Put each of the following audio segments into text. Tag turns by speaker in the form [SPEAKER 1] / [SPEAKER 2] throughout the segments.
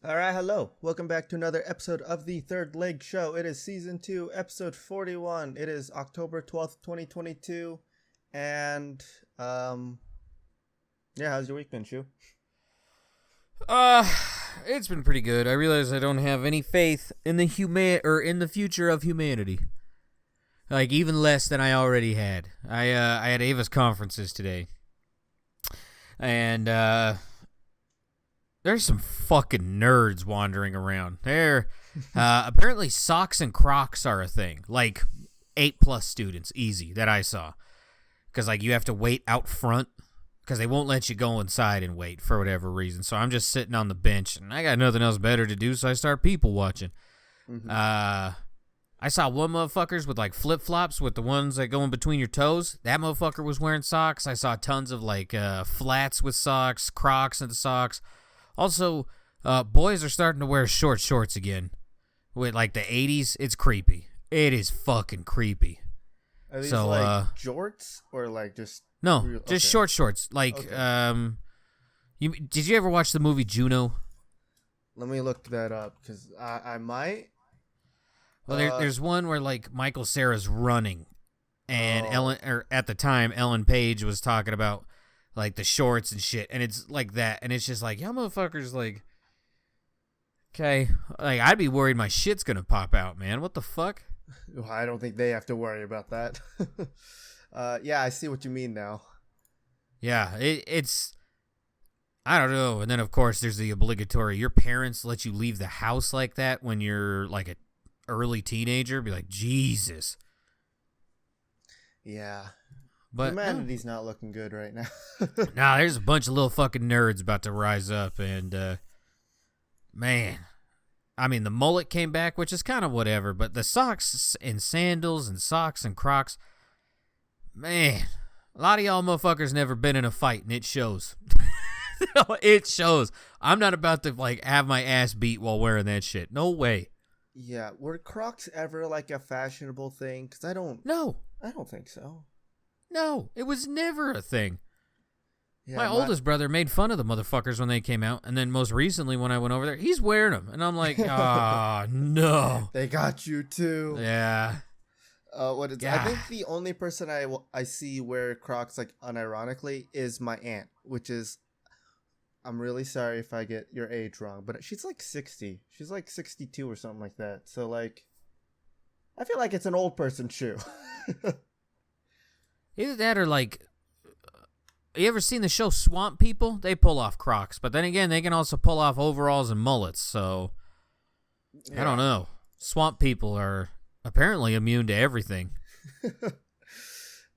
[SPEAKER 1] All right, hello. Welcome back to another episode of the Third Leg Show. It is season 2, episode 41. It is October 12th, 2022. And yeah, how's your week been, Shu?
[SPEAKER 2] Uh, it's been pretty good. I realize I don't have any faith in the in the future of humanity. Like even less than I already had. I had Ava's conferences today. And there's some fucking nerds wandering around. Apparently socks and crocs are a thing. Like 8+ students easy that I saw. Cuz like you have to wait out front because they won't let you go inside and wait for whatever reason. So I'm just sitting on the bench, and I got nothing else better to do, so I start people watching.
[SPEAKER 1] Mm-hmm.
[SPEAKER 2] I saw one motherfuckers with like flip-flops with the ones that go in between your toes. That motherfucker was wearing socks. I saw tons of like flats with socks, crocs and socks. Also, boys are starting to wear short shorts again. With like the 80s, it's creepy. It is fucking creepy.
[SPEAKER 1] Are these like jorts or like just...
[SPEAKER 2] No, just short shorts. Like,
[SPEAKER 1] Okay.
[SPEAKER 2] Did you ever watch the movie Juno?
[SPEAKER 1] Let me look that up because I might.
[SPEAKER 2] Well, there's one where like Michael Cera's running, and at the time Ellen Page was talking about like the shorts and shit, and it's like that, and it's just like, y'all motherfuckers, like, okay, like I'd be worried my shit's gonna pop out, man. What the fuck?
[SPEAKER 1] I don't think they have to worry about that. Yeah, I see what you mean now.
[SPEAKER 2] Yeah, it's I don't know. And then of course there's the obligatory. Your parents let you leave the house like that when you're like a early teenager. Be like, Jesus.
[SPEAKER 1] Yeah.
[SPEAKER 2] But
[SPEAKER 1] humanity's not looking good right now.
[SPEAKER 2] Nah, there's a bunch of little fucking nerds about to rise up, and man, I mean the mullet came back, which is kind of whatever, but the socks and sandals and socks and crocs, man, a lot of y'all motherfuckers never been in a fight, and it shows. It shows. I'm not about to like have my ass beat while wearing that shit. No way.
[SPEAKER 1] Yeah, were Crocs ever like a fashionable thing? Because I don't think so.
[SPEAKER 2] No, it was never a thing.
[SPEAKER 1] Yeah,
[SPEAKER 2] my oldest brother made fun of the motherfuckers when they came out, and then most recently when I went over there, he's wearing them, and I'm like, ah, no.
[SPEAKER 1] They got you too.
[SPEAKER 2] Yeah.
[SPEAKER 1] What is? I think the only person I see wear Crocs like unironically is my aunt, which is. I'm really sorry if I get your age wrong, but she's like 60. She's like 62 or something like that. So like, I feel like it's an old person shoe.
[SPEAKER 2] Either that or like, you ever seen the show Swamp People? They pull off Crocs, but then again, they can also pull off overalls and mullets. So yeah. I don't know. Swamp People are apparently immune to everything.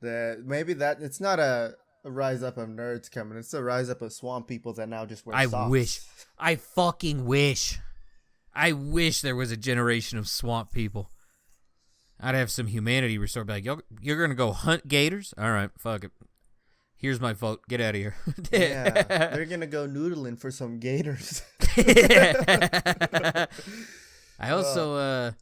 [SPEAKER 1] Maybe that it's not a rise up of nerds coming. It's a rise up of swamp people that now just wear socks.
[SPEAKER 2] I fucking wish. I wish there was a generation of swamp people. I'd have some humanity restored. Be like, you're going to go hunt gators? All right, fuck it. Here's my vote. Get out of here.
[SPEAKER 1] Yeah, they're going to go noodling for some gators.
[SPEAKER 2] I also,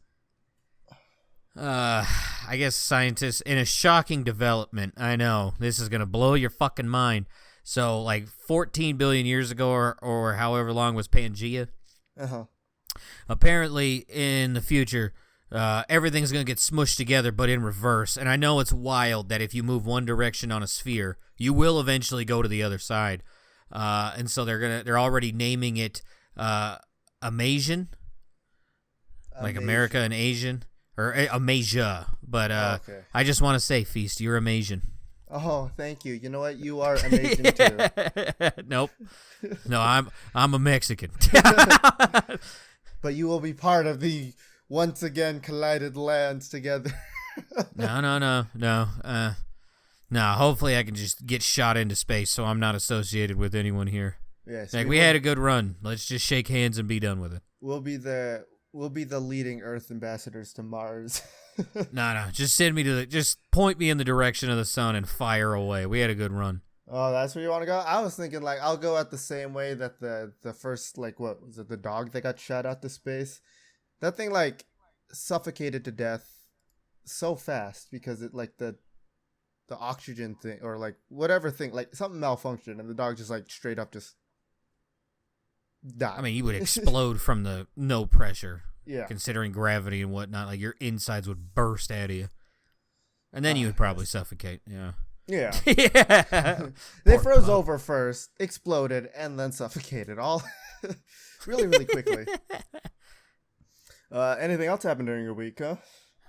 [SPEAKER 2] I guess scientists, in a shocking development, I know, this is going to blow your fucking mind. So, like, 14 billion years ago, or however long was Pangea, apparently, in the future, everything's going to get smushed together, but in reverse. And I know it's wild that if you move one direction on a sphere, you will eventually go to the other side. And so they're already naming it Amasian, like America and Asian. Or Amasia, but okay. I just want to say, Feast, you're amazing.
[SPEAKER 1] Oh, thank you. You know what? You are amazing too.
[SPEAKER 2] Nope. No, I'm a Mexican.
[SPEAKER 1] But you will be part of the once again collided lands together.
[SPEAKER 2] No. Hopefully I can just get shot into space, so I'm not associated with anyone here.
[SPEAKER 1] Yes.
[SPEAKER 2] Like we had a good run. Let's just shake hands and be done with it.
[SPEAKER 1] We'll be the leading Earth ambassadors to Mars.
[SPEAKER 2] No. Just just point me in the direction of the sun and fire away. We had a good run.
[SPEAKER 1] Oh, that's where you want to go? I was thinking like I'll go at the same way that the first, like, what was it, the dog that got shot out to space? That thing like suffocated to death so fast because it like the oxygen thing or like whatever thing, like something malfunctioned and the dog just like straight up just die.
[SPEAKER 2] I mean, you would explode from the no pressure.
[SPEAKER 1] Yeah.
[SPEAKER 2] Considering gravity and whatnot, like your insides would burst out of you, and then you would probably suffocate. Yeah.
[SPEAKER 1] Yeah.
[SPEAKER 2] Yeah.
[SPEAKER 1] They
[SPEAKER 2] Poor
[SPEAKER 1] froze
[SPEAKER 2] pup.
[SPEAKER 1] over first, exploded, and then suffocated all really, really quickly. Anything else happened during your week, huh?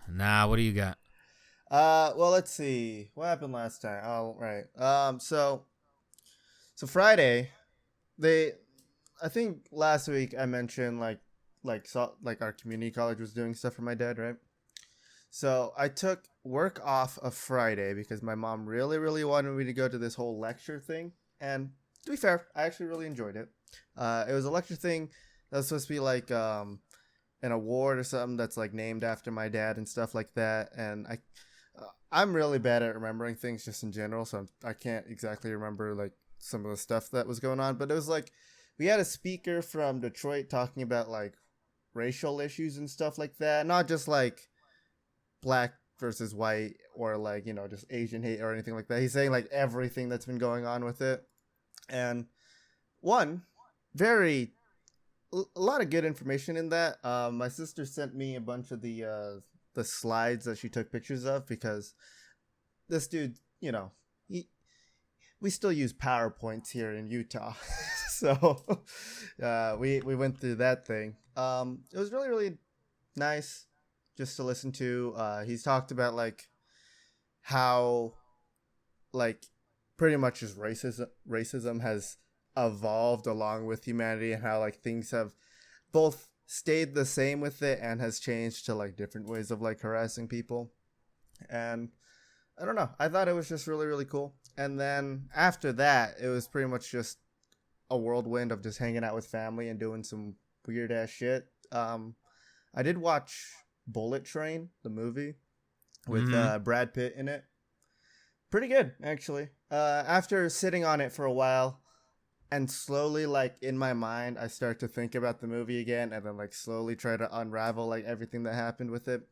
[SPEAKER 2] Nah, what do you got?
[SPEAKER 1] Well, let's see. What happened last time? Oh, right. So Friday, I think last week I mentioned like our community college was doing stuff for my dad, right? So I took work off of Friday because my mom really, really wanted me to go to this whole lecture thing. And to be fair, I actually really enjoyed it. It was a lecture thing that was supposed to be like an award or something that's like named after my dad and stuff like that. And I'm really bad at remembering things just in general, so I can't exactly remember like some of the stuff that was going on. But it was like we had a speaker from Detroit talking about like racial issues and stuff like that, not just like black versus white or like, you know, just Asian hate or anything like that. He's saying like everything that's been going on with it. And a lot of good information in that. My sister sent me a bunch of the slides that she took pictures of because this dude, you know, we still use PowerPoints here in Utah. So we went through that thing. It was really, really nice just to listen to. He's talked about like how like pretty much just racism has evolved along with humanity, and how like things have both stayed the same with it and has changed to like different ways of like harassing people. And I don't know, I thought it was just really, really cool. And then after that, it was pretty much just a whirlwind of just hanging out with family and doing some weird ass shit. I did watch Bullet Train, the movie with Brad Pitt in it. Pretty good, actually. After sitting on it for a while and slowly, like, in my mind, I start to think about the movie again and then, like, slowly try to unravel, like, everything that happened with it.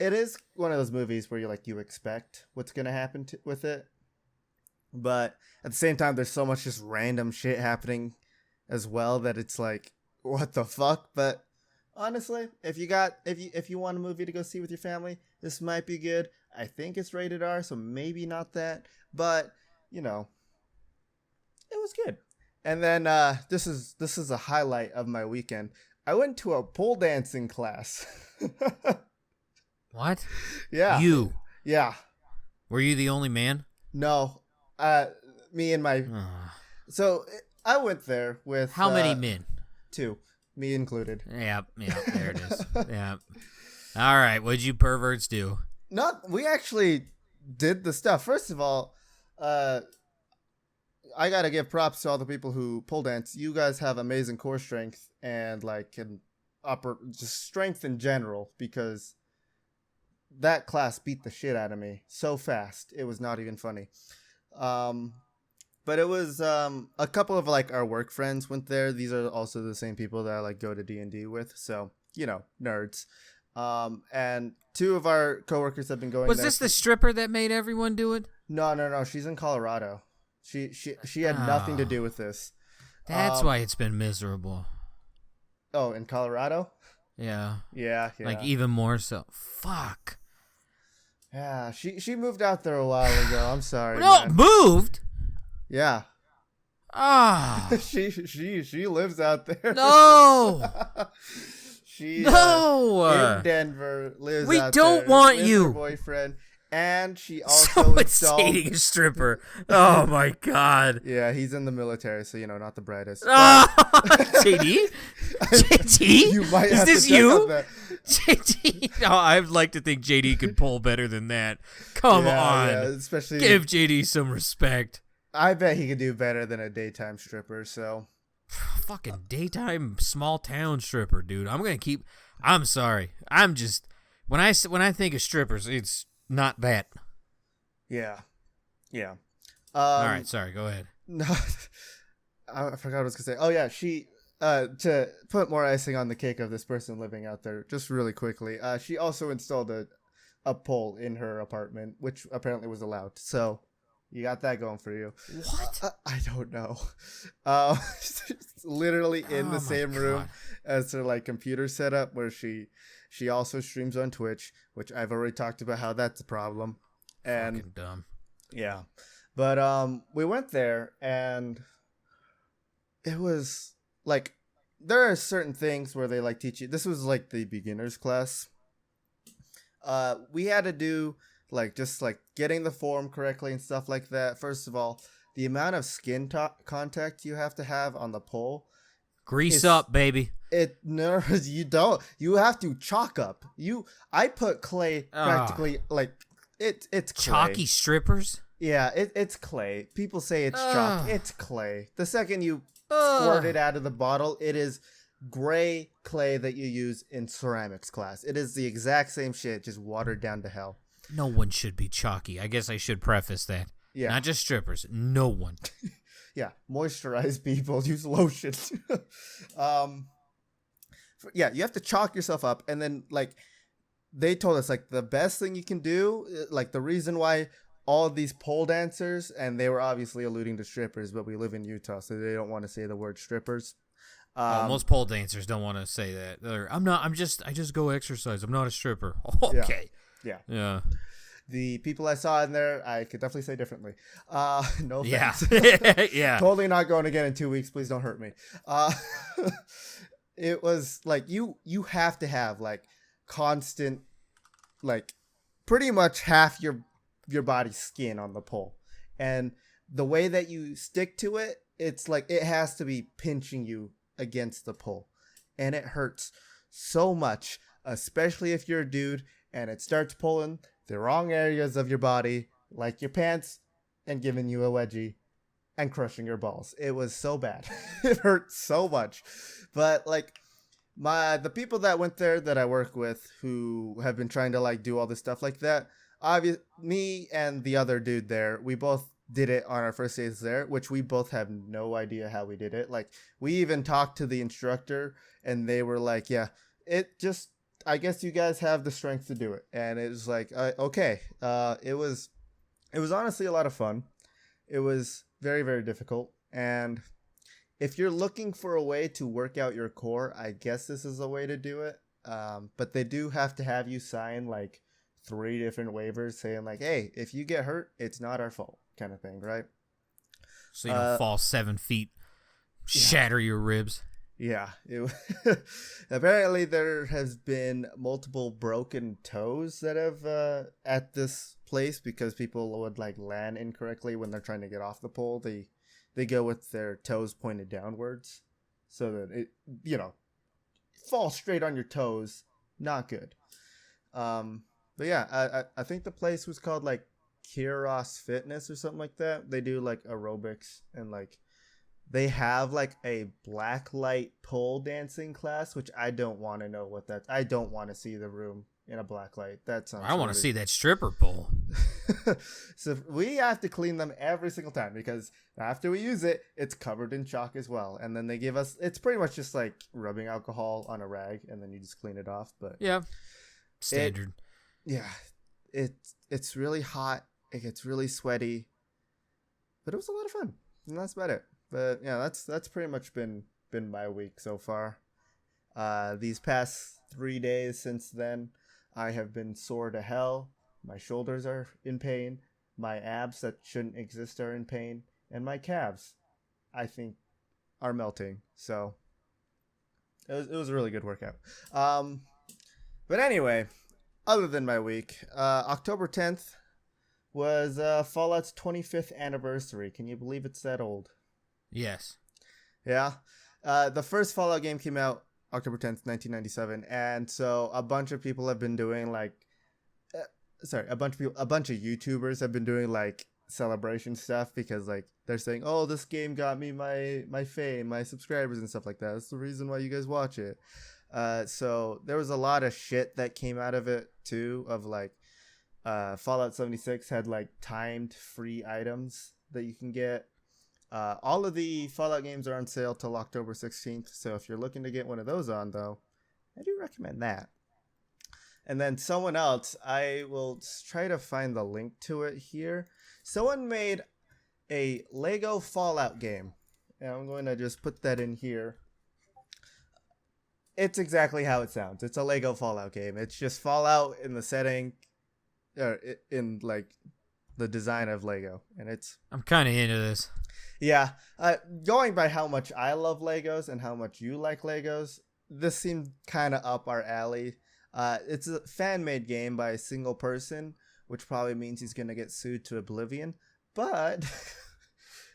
[SPEAKER 1] It is one of those movies where you expect what's going to happen with it. But at the same time, there's so much just random shit happening as well that it's like, what the fuck? But honestly, if you want a movie to go see with your family, this might be good. I think it's rated R, so maybe not that. But, you know, it was good. And then this is a highlight of my weekend. I went to a pole dancing class.
[SPEAKER 2] What?
[SPEAKER 1] Yeah.
[SPEAKER 2] You?
[SPEAKER 1] Yeah.
[SPEAKER 2] Were you the only man?
[SPEAKER 1] No. Me and my... So, I went there with...
[SPEAKER 2] How many men?
[SPEAKER 1] 2. Me included.
[SPEAKER 2] Yeah, there it is. Yeah. All right, what'd you perverts do?
[SPEAKER 1] We actually did the stuff. First of all, I gotta give props to all the people who pole dance. You guys have amazing core strength and like just strength in general, because that class beat the shit out of me so fast. It was not even funny. But it was a couple of like our work friends went there. These are also the same people that I like go to D&D with. So, you know, nerds. And 2 of our coworkers have been going.
[SPEAKER 2] Was this the stripper that made everyone do it?
[SPEAKER 1] No. She's in Colorado. She had nothing to do with this.
[SPEAKER 2] That's why it's been miserable.
[SPEAKER 1] Oh, in Colorado?
[SPEAKER 2] Yeah.
[SPEAKER 1] Yeah.
[SPEAKER 2] Like even more so. Fuck.
[SPEAKER 1] Yeah, she moved out there a while ago. I'm sorry.
[SPEAKER 2] No,
[SPEAKER 1] man.
[SPEAKER 2] moved?
[SPEAKER 1] Yeah.
[SPEAKER 2] Ah.
[SPEAKER 1] She lives out there.
[SPEAKER 2] No.
[SPEAKER 1] She
[SPEAKER 2] in
[SPEAKER 1] Denver lives.
[SPEAKER 2] We
[SPEAKER 1] out
[SPEAKER 2] don't
[SPEAKER 1] there
[SPEAKER 2] want
[SPEAKER 1] with
[SPEAKER 2] you.
[SPEAKER 1] Her boyfriend, and she also
[SPEAKER 2] Someone's
[SPEAKER 1] installed.
[SPEAKER 2] dating a stripper. Oh my god.
[SPEAKER 1] Yeah, he's in the military, so not the brightest.
[SPEAKER 2] Oh, JD? JD?
[SPEAKER 1] You might
[SPEAKER 2] Is
[SPEAKER 1] have
[SPEAKER 2] this
[SPEAKER 1] to check
[SPEAKER 2] you?
[SPEAKER 1] on that.
[SPEAKER 2] JD? No, I'd like to think JD could pull better than that. Come on.
[SPEAKER 1] Yeah, especially
[SPEAKER 2] give JD some respect.
[SPEAKER 1] I bet he could do better than a daytime stripper. So.
[SPEAKER 2] Fucking daytime small town stripper, dude. I'm sorry. I'm just when I think of strippers, it's not that.
[SPEAKER 1] Yeah.
[SPEAKER 2] All right, sorry. Go ahead.
[SPEAKER 1] No, I forgot what I was gonna say. Oh yeah, she to put more icing on the cake of this person living out there, just really quickly. She also installed a pole in her apartment, which apparently was allowed. So You got that going for you.
[SPEAKER 2] What?
[SPEAKER 1] I don't know. Literally in the same room as her like computer setup, where she also streams on Twitch, which I've already talked about how that's a problem. And
[SPEAKER 2] fucking dumb.
[SPEAKER 1] Yeah, but we went there and it was like there are certain things where they like teach you. This was like the beginners class. We had to do like just like getting the form correctly and stuff like that. First of all, the amount of skin contact you have to have on the pole.
[SPEAKER 2] Grease up, baby.
[SPEAKER 1] No, you don't. You have to chalk up. I put clay practically like it's clay.
[SPEAKER 2] Chalky strippers.
[SPEAKER 1] Yeah, it's clay. People say it's chalk. It's clay. The second you squirt it out of the bottle, it is gray clay that you use in ceramics class. It is the exact same shit, just watered down to hell.
[SPEAKER 2] No one should be chalky. I guess I should preface that. Yeah. Not just strippers. No one.
[SPEAKER 1] Yeah, moisturize people. Use lotion. Yeah, you have to chalk yourself up, and then like they told us like the best thing you can do, like the reason why all of these pole dancers, and they were obviously alluding to strippers, but we live in Utah, so they don't want to say the word strippers.
[SPEAKER 2] Most pole dancers don't want to say that. I just go exercise. I'm not a stripper. Okay.
[SPEAKER 1] Yeah. The people I saw in there, I could definitely say differently. No offense.
[SPEAKER 2] Yeah. Yeah.
[SPEAKER 1] Totally not going again in 2 weeks. Please don't hurt me. It was like you have to have like constant, like pretty much half your body's skin on the pole, and the way that you stick to it, it's like it has to be pinching you against the pole, and it hurts so much, especially if you're a dude and it starts pulling the wrong areas of your body, like your pants, and giving you a wedgie and crushing your balls. It was so bad. It hurt so much. But like the people that went there that I work with, who have been trying to like do all this stuff like that, me and the other dude there, we both did it on our first days there, which we both have no idea how we did it. Like we even talked to the instructor, and they were like, yeah, I guess you guys have the strength to do it. And it was like, okay. It was honestly a lot of fun. It was very, very difficult. And if you're looking for a way to work out your core, I guess this is a way to do it. But they do have to have you sign like 3 different waivers saying like, hey, if you get hurt, it's not our fault, kind of thing, right?
[SPEAKER 2] So you don't fall 7 feet, shatter your ribs.
[SPEAKER 1] Yeah. Apparently there has been multiple broken toes that have at this place, because people would like land incorrectly when they're trying to get off the pole. They go with their toes pointed downwards, so that it, fall straight on your toes. Not good. But yeah, I think the place was called like Kyiv Fitness or something like that. They do like aerobics, and like they have like a black light pole dancing class, which I don't want to know what that's. I don't want to see the room in a black light. That sounds.
[SPEAKER 2] I want to see that stripper pole.
[SPEAKER 1] So we have to clean them every single time, because after we use it, it's covered in chalk as well. And then they give us, it's pretty much just like rubbing alcohol on a rag, and then you just clean it off. But
[SPEAKER 2] yeah, standard.
[SPEAKER 1] It's really hot. It gets really sweaty, but it was a lot of fun, and that's about it. But yeah, that's pretty much been my week so far. These past 3 days since then, I have been sore to hell. My shoulders are in pain. My abs that shouldn't exist are in pain, and my calves, I think, are melting. So it was a really good workout. But anyway, other than my week, October 10th was Fallout's 25th anniversary. Can you believe it's that old?
[SPEAKER 2] Yes.
[SPEAKER 1] Yeah. The first Fallout game came out October 10th, 1997, and so a bunch of people have been doing like a bunch of YouTubers have been doing like celebration stuff, because like they're saying, oh, this game got me my fame, my subscribers and stuff like that. That's the reason why you guys watch it. So there was a lot of shit that came out of it too, of like Fallout 76 had like timed free items that you can get. All of the Fallout games are on sale till October 16th, so if you're looking to get one of those on, though, I do recommend that. And then someone else, I will try to find the link to it here. Someone made a LEGO Fallout game. And I'm going to just put that in here. It's exactly how it sounds. It's a LEGO Fallout game. It's just Fallout in the setting, or in like the design of LEGO. And
[SPEAKER 2] I'm kind of into this.
[SPEAKER 1] Yeah. Going by how much I love Legos and how much you like Legos, this seemed kind of up our alley. It's a fan-made game by a single person, which probably means he's going to get sued to oblivion. But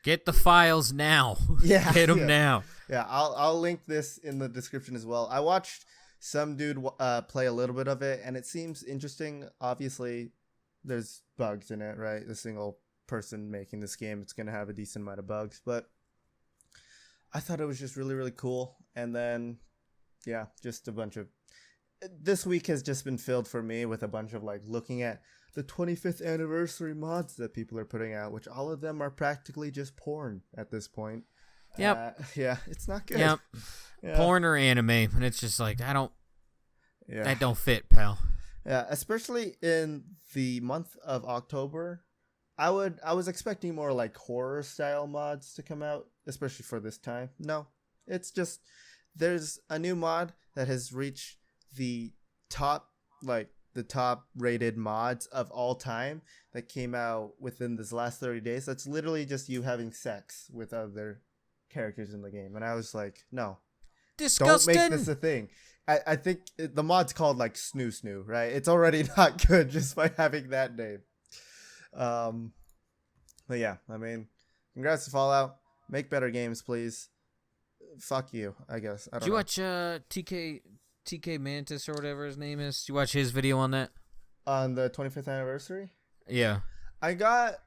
[SPEAKER 2] get the files now.
[SPEAKER 1] Yeah,
[SPEAKER 2] get them now.
[SPEAKER 1] Yeah, I'll link this in the description as well. I watched some dude play a little bit of it, and it seems interesting. Obviously, there's bugs in it, right? The single person making this game, it's going to have a decent amount of bugs, but I thought it was just really, really cool. And then, yeah, just a bunch of... This week has just been filled for me with a bunch of like looking at the 25th anniversary mods that people are putting out, which all of them are practically just porn at this point.
[SPEAKER 2] Yep.
[SPEAKER 1] Yeah, it's not good.
[SPEAKER 2] Yep.
[SPEAKER 1] Yeah.
[SPEAKER 2] Porn or anime, and it's just like that don't fit, pal.
[SPEAKER 1] Yeah, especially in the month of October, I was expecting more like horror style mods to come out, especially for this time. No, it's just there's a new mod that has reached the top rated mods of all time that came out within this last 30 days. That's literally just you having sex with other characters in the game. And I was like, no,
[SPEAKER 2] disgusting.
[SPEAKER 1] Don't make this a thing. I think the mod's called like Snoo Snoo, right? It's already not good just by having that name. But yeah, I mean, congrats to Fallout. Make better games, please. Fuck you, I guess. I don't know.
[SPEAKER 2] Did you watch TK Mantis or whatever his name is? Did you watch his video on that?
[SPEAKER 1] On the 25th anniversary?
[SPEAKER 2] Yeah.
[SPEAKER 1] I got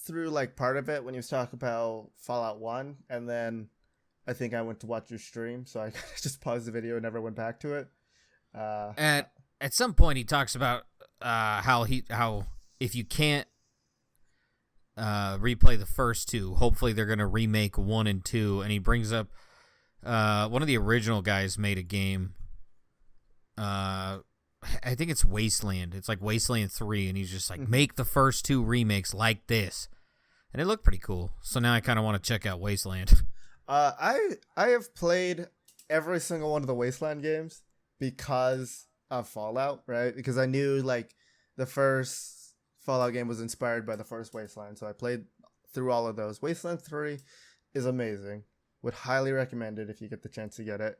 [SPEAKER 1] through like part of it when he was talking about Fallout 1, and then I think I went to watch your stream, so I just paused the video and never went back to it.
[SPEAKER 2] At some point he talks about how if you can't replay the first two, hopefully they're going to remake 1 and 2, and he brings up one of the original guys made a game. I think it's Wasteland. It's like Wasteland 3, and he's just like, make the first 2 remakes like this. And it looked pretty cool. So now I kind of want to check out Wasteland.
[SPEAKER 1] I have played every single one of the Wasteland games because of Fallout, right? Because I knew like the first Fallout game was inspired by the first Wasteland, so I played through all of those. Wasteland 3 is amazing. Would highly recommend it if you get the chance to get it.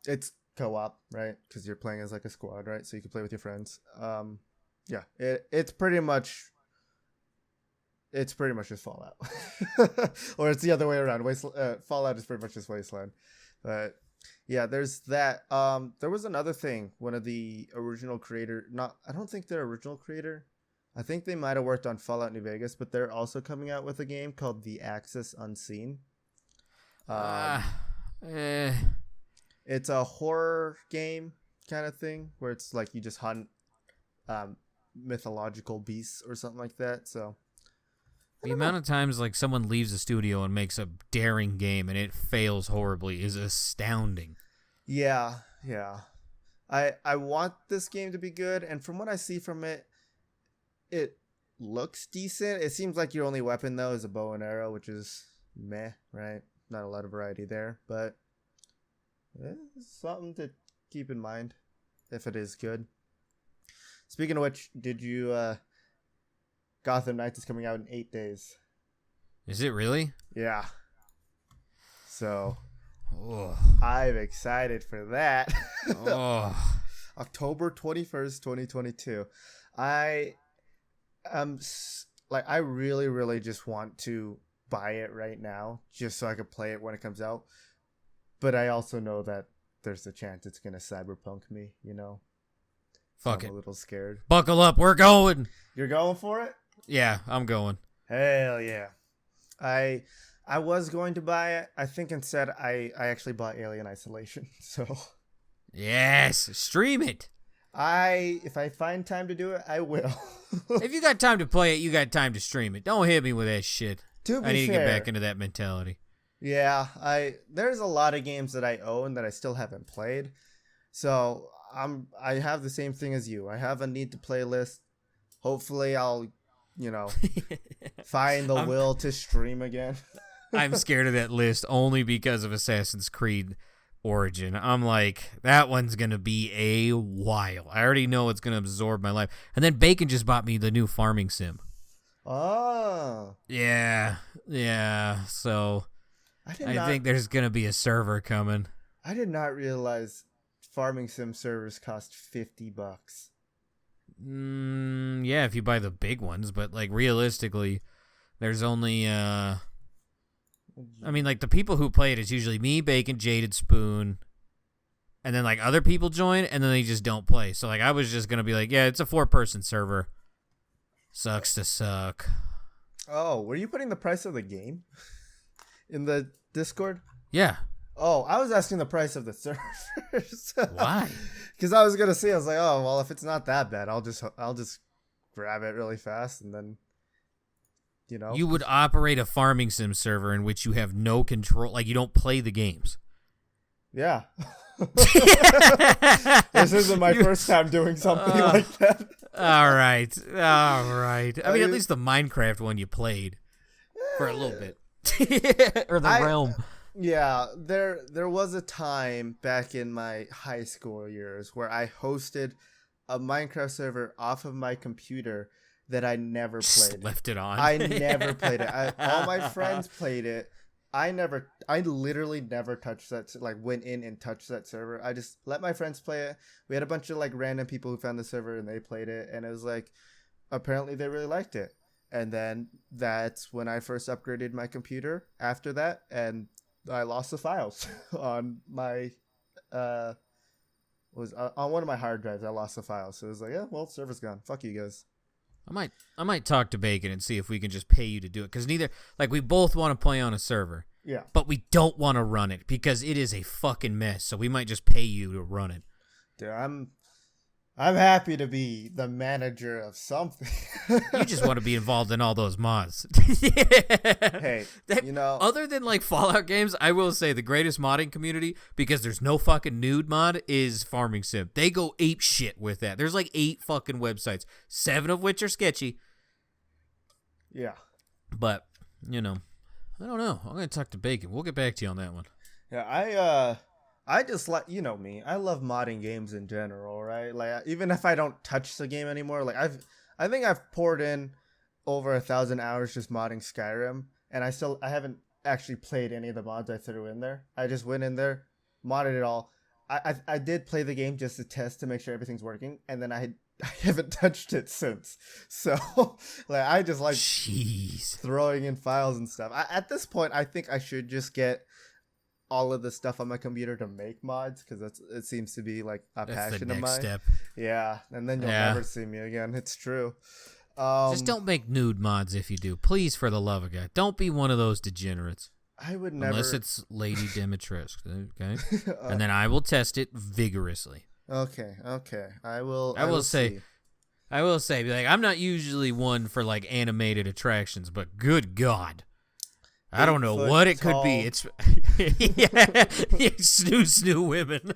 [SPEAKER 1] It's co-op, right? Because you're playing as like a squad, right? So you can play with your friends. Yeah, it's pretty much just Fallout. Or it's the other way around. Fallout is pretty much just Wasteland. But yeah, there's that. There was another thing. One of the original creator, I don't think they're original creator. I think they might have worked on Fallout New Vegas, but they're also coming out with a game called The Axis Unseen. It's a horror game kind of thing where it's like you just hunt mythological beasts or something like that. So
[SPEAKER 2] the amount of times like someone leaves a studio and makes a daring game and it fails horribly is astounding.
[SPEAKER 1] Yeah. I want this game to be good, and from what I see from it, it looks decent. It seems like your only weapon though is a bow and arrow, which is meh, right? Not a lot of variety there, but it's something to keep in mind if it is good. Speaking of which, did you Gotham Knights is coming out in 8 days.
[SPEAKER 2] Is it really?
[SPEAKER 1] Yeah. So I'm excited for that. October 21st, 2022. I really, really just want to buy it right now just so I can play it when it comes out. But I also know that there's a chance it's going to cyberpunk me, you know?
[SPEAKER 2] Fuck
[SPEAKER 1] so
[SPEAKER 2] it.
[SPEAKER 1] I'm a little scared.
[SPEAKER 2] Buckle up. We're going.
[SPEAKER 1] You're going for it?
[SPEAKER 2] Yeah, I'm going.
[SPEAKER 1] Hell yeah. I was going to buy it. I think instead I actually bought Alien Isolation. So
[SPEAKER 2] yes, stream it.
[SPEAKER 1] If I find time to do it, I will.
[SPEAKER 2] If you got time to play it, you got time to stream it. Don't hit me with that shit.
[SPEAKER 1] I need
[SPEAKER 2] to get back into that mentality.
[SPEAKER 1] Yeah, there's a lot of games that I own that I still haven't played. So I have the same thing as you. I have a need to playlist. Hopefully I'll, find the will to stream again.
[SPEAKER 2] I'm scared of that list only because of Assassin's Creed Origin. I'm like, that one's going to be a while. I already know it's going to absorb my life. And then Bacon just bought me the new farming sim.
[SPEAKER 1] Oh.
[SPEAKER 2] Yeah. So I think there's going to be a server coming.
[SPEAKER 1] I did not realize farming sim servers cost $50.
[SPEAKER 2] Yeah, if you buy the big ones, but like realistically, there's only like the people who play it is usually me, Bacon, Jaded Spoon, and then like other people join, and then they just don't play. So like I was just gonna be like, yeah, it's a 4-person server. Sucks to suck.
[SPEAKER 1] Oh, were you putting the price of the game in the Discord?
[SPEAKER 2] Yeah.
[SPEAKER 1] Oh, I was asking the price of the servers.
[SPEAKER 2] Why?
[SPEAKER 1] Because I was gonna see, I was like, oh well, if it's not that bad, I'll just grab it really fast and then.
[SPEAKER 2] You would operate a farming sim server in which you have no control, like you don't play the games.
[SPEAKER 1] Yeah. This isn't my first time doing something like that.
[SPEAKER 2] All right. I mean, at least the Minecraft one you played for a little bit. Or the Realm.
[SPEAKER 1] Yeah, there was a time back in my high school years where I hosted a Minecraft server off of my computer that I never played.
[SPEAKER 2] Just left it on.
[SPEAKER 1] I never played it. All my friends played it. I literally never touched that. Like went in and touched that server. I just let my friends play it. We had a bunch of like random people who found the server and they played it, and it was like, apparently they really liked it. And then that's when I first upgraded my computer. After that, and I lost the files on my on one of my hard drives. I lost the files, so it was like, yeah, well, server's gone. Fuck you guys.
[SPEAKER 2] I might talk to Bacon and see if we can just pay you to do it, because we both want to play on a server.
[SPEAKER 1] Yeah.
[SPEAKER 2] But we don't want to run it because it is a fucking mess. So we might just pay you to run it.
[SPEAKER 1] Dude, I'm happy to be the manager of something.
[SPEAKER 2] You just want to be involved in all those mods.
[SPEAKER 1] Hey,
[SPEAKER 2] other than like Fallout games, I will say the greatest modding community, because there's no fucking nude mod, is Farming Sim. They go ape shit with that. There's like 8 fucking websites, 7 of which are sketchy.
[SPEAKER 1] Yeah.
[SPEAKER 2] But, I don't know. I'm going to talk to Bacon. We'll get back to you on that one.
[SPEAKER 1] Yeah, I just like, me, I love modding games in general, right? Like, even if I don't touch the game anymore, like I think I've poured in over 1,000 hours just modding Skyrim, and I haven't actually played any of the mods I threw in there. I just went in there, modded it all. I did play the game just to test to make sure everything's working, and then I haven't touched it since. So, like, I just like throwing in files and stuff. At this point, I think I should just get all of the stuff on my computer to make mods, because it seems to be like a passion of mine. Step. Yeah, and then you'll never see me again. It's true.
[SPEAKER 2] Just don't make nude mods if you do. Please, for the love of God, don't be one of those degenerates.
[SPEAKER 1] I would never.
[SPEAKER 2] Unless it's Lady Dimitrescu, okay? And then I will test it vigorously.
[SPEAKER 1] Okay. I will
[SPEAKER 2] say, be like, I'm not usually one for like animated attractions, but good God. I don't know what it could be. It's snoo women.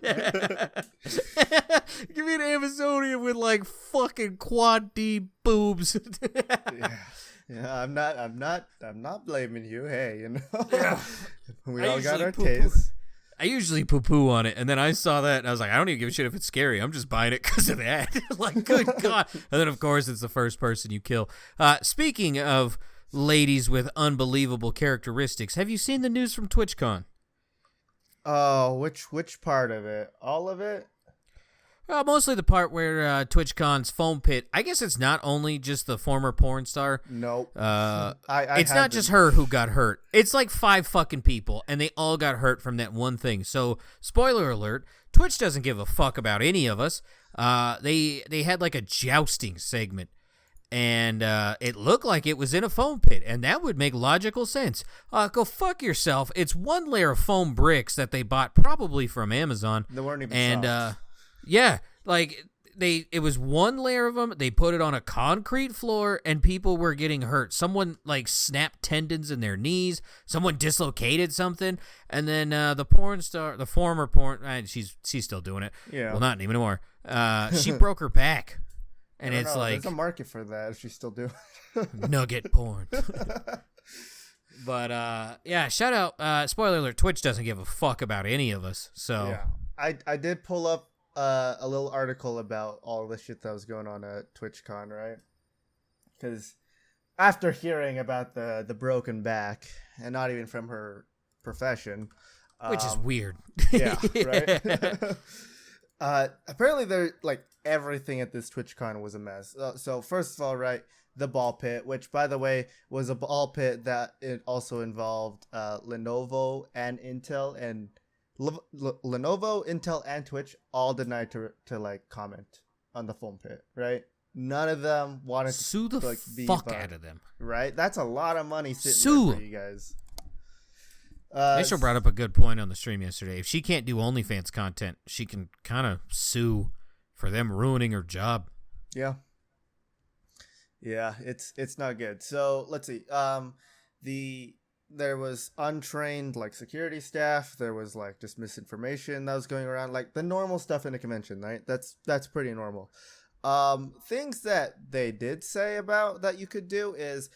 [SPEAKER 2] Give me an Amazonian with like fucking quad D boobs.
[SPEAKER 1] Yeah. I'm not blaming you. Hey,
[SPEAKER 2] Yeah.
[SPEAKER 1] We all got our tastes.
[SPEAKER 2] I usually poo on it, and then I saw that, and I was like, I don't even give a shit if it's scary. I'm just buying it because of that. Like, good God. And then, of course, it's the first person you kill. Speaking of ladies with unbelievable characteristics, have you seen the news from TwitchCon?
[SPEAKER 1] Oh, which part of it? All of it?
[SPEAKER 2] Mostly the part where TwitchCon's foam pit. I guess it's not only just the former porn star.
[SPEAKER 1] Nope.
[SPEAKER 2] It's not just her who got hurt. It's like 5 fucking people, and they all got hurt from that one thing. So, spoiler alert, Twitch doesn't give a fuck about any of us. They had like a jousting segment, and it looked like it was in a foam pit, and that would make logical sense. Go fuck yourself. It's 1 layer of foam bricks that they bought probably from Amazon.
[SPEAKER 1] They weren't even soft.
[SPEAKER 2] Yeah, like it was one layer of them. They put it on a concrete floor, and people were getting hurt. Someone like snapped tendons in their knees. Someone dislocated something, and then the porn star, the former porn, she's still doing it.
[SPEAKER 1] Yeah.
[SPEAKER 2] Well, not anymore. She broke her back, and it's like
[SPEAKER 1] there's a market for that if she's still doing
[SPEAKER 2] nugget porn. But yeah, shout out. Spoiler alert: Twitch doesn't give a fuck about any of us. So
[SPEAKER 1] yeah, I did pull up a little article about all the shit that was going on at TwitchCon, right? Because after hearing about the broken back, and not even from her profession,
[SPEAKER 2] which is weird.
[SPEAKER 1] Yeah, right. Apparently, they're like everything at this TwitchCon was a mess. So first of all, right. The ball pit, which by the way was a ball pit that it also involved Lenovo and Intel, and Lenovo, Intel, and Twitch all denied to like comment on the foam pit, right? None of them wanted to
[SPEAKER 2] sue the
[SPEAKER 1] like,
[SPEAKER 2] fuck out of them,
[SPEAKER 1] right? That's a lot of money sitting there for you guys.
[SPEAKER 2] Rachel brought up a good point on the stream yesterday. If she can't do OnlyFans content, she can kind of sue for them ruining her job.
[SPEAKER 1] Yeah. Yeah, it's not good. So let's see. There was untrained like security staff. There was like just misinformation that was going around, like the normal stuff in a convention, right? That's pretty normal. Things that they did say about that you could do is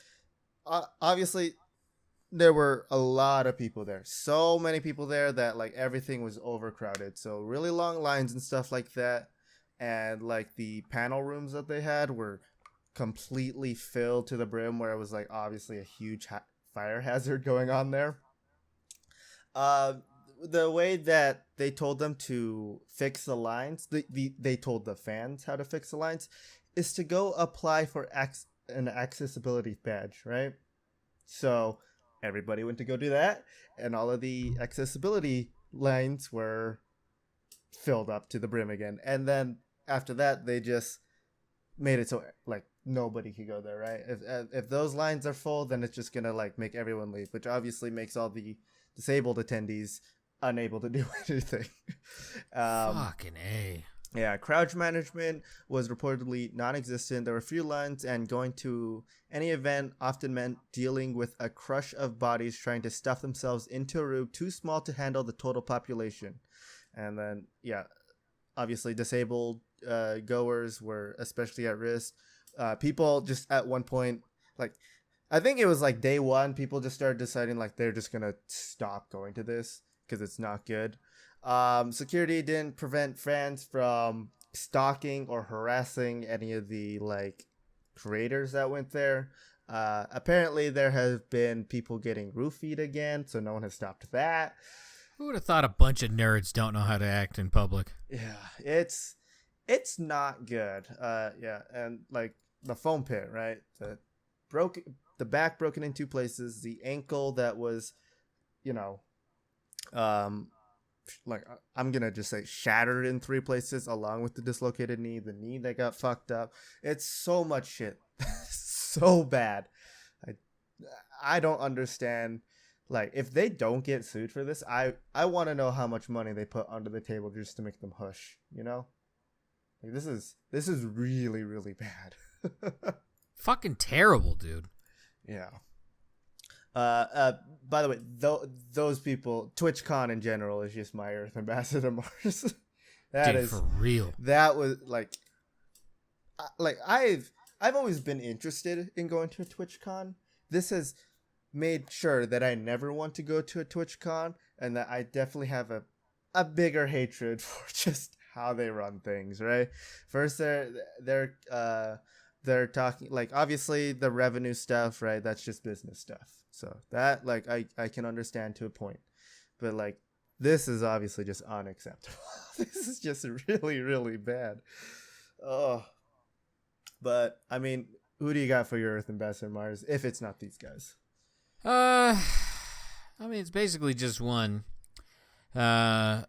[SPEAKER 1] obviously there were a lot of people there. So many people there that like everything was overcrowded. So really long lines and stuff like that. And like the panel rooms that they had were completely filled to the brim, where it was like obviously a huge fire hazard going on there. The way that they told them to fix the lines, they told the fans how to fix the lines, is to go apply for an accessibility badge, right? So everybody went to go do that, and all of the accessibility lines were filled up to the brim again. And then after that, they just made it so like nobody could go there, right? If those lines are full, then it's just gonna like make everyone leave, which obviously makes all the disabled attendees unable to do anything.
[SPEAKER 2] Fucking A.
[SPEAKER 1] Yeah, crowd management was reportedly non-existent. There were few lines, and going to any event often meant dealing with a crush of bodies trying to stuff themselves into a room too small to handle the total population. And then, yeah, obviously disabled goers were especially at risk. People just at one point, like, I think it was like day one, people just started deciding like they're just gonna stop going to this because it's not good. Security didn't prevent fans from stalking or harassing any of the like creators that went there. Apparently there have been people getting roofied again, so no one has stopped that.
[SPEAKER 2] Who would have thought a bunch of nerds don't know how to act in public?
[SPEAKER 1] Yeah, it's not good. Yeah, and like the foam pit, right? The back broken in two places, the ankle that was, you know, like I'm gonna just say shattered in three places, along with the dislocated knee, the knee that got fucked up. It's so much shit. So bad. I don't understand. Like, if they don't get sued for this, I want to know how much money they put under the table just to make them hush, you know? Like, this is really, really bad.
[SPEAKER 2] Fucking terrible, dude.
[SPEAKER 1] Yeah. By the way, those people, TwitchCon in general is just my Earth Ambassador Mars. That
[SPEAKER 2] dude,
[SPEAKER 1] is
[SPEAKER 2] for real.
[SPEAKER 1] That was like I've always been interested in going to a TwitchCon. This has made sure that I never want to go to a TwitchCon, and that I definitely have a bigger hatred for just how they run things, right? First, they're talking, like, obviously the revenue stuff, right? That's just business stuff. So that, like, I can understand to a point. But, like, this is obviously just unacceptable. This is just really, really bad. Oh. But, I mean, who do you got for your Earth Ambassador Mars, if it's not these guys?
[SPEAKER 2] I mean, it's basically just one. The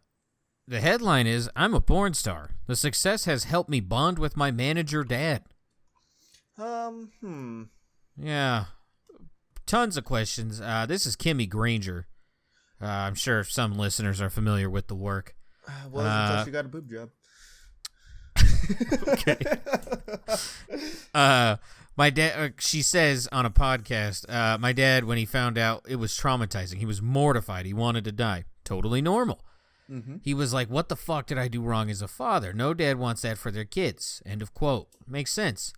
[SPEAKER 2] headline is, I'm a porn star. The success has helped me bond with my manager dad. Yeah. Tons of questions. This is Kimmy Granger. I'm sure some listeners are familiar with the work.
[SPEAKER 1] Well, until she got a boob job.
[SPEAKER 2] Okay. My dad, she says on a podcast, my dad, when he found out, it was traumatizing. He was mortified. He wanted to die. Totally normal.
[SPEAKER 1] Mm-hmm.
[SPEAKER 2] He was like, what the fuck did I do wrong as a father? No dad wants that for their kids. End of quote. Makes sense.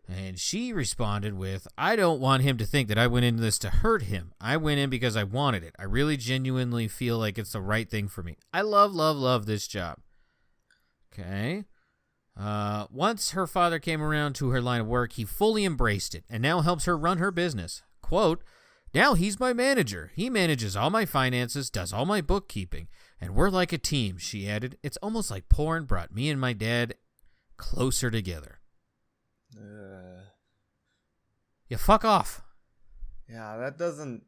[SPEAKER 2] And she responded with, I don't want him to think that I went into this to hurt him. I went in because I wanted it. I really genuinely feel like it's the right thing for me. I love this job. Okay. Once her father came around to her line of work, he fully embraced it and now helps her run her business. Quote, now he's my manager. He manages all my finances, does all my bookkeeping, and we're like a team, she added. It's almost like porn brought me and my dad closer together. You fuck off.
[SPEAKER 1] Yeah,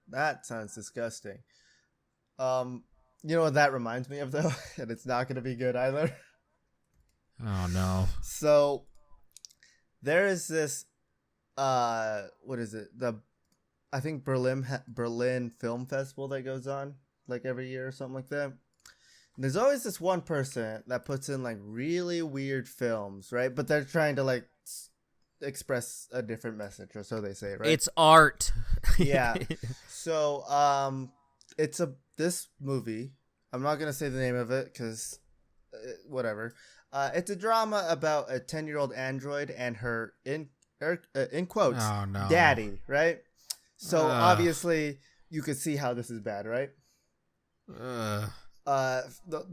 [SPEAKER 1] that sounds disgusting. You know what that reminds me of though? And it's not going to be good either.
[SPEAKER 2] Oh no.
[SPEAKER 1] So there is this what is it? I think Berlin Film Festival that goes on like every year or something like that. And there's always this one person that puts in like really weird films, right? But they're trying to like express a different message, or so they say, right?
[SPEAKER 2] It's art.
[SPEAKER 1] Yeah. So it's this movie. I'm not gonna say the name of it because whatever. It's a drama about a 10-year-old android and her in quotes daddy, right? So obviously you could see how this is bad, right? The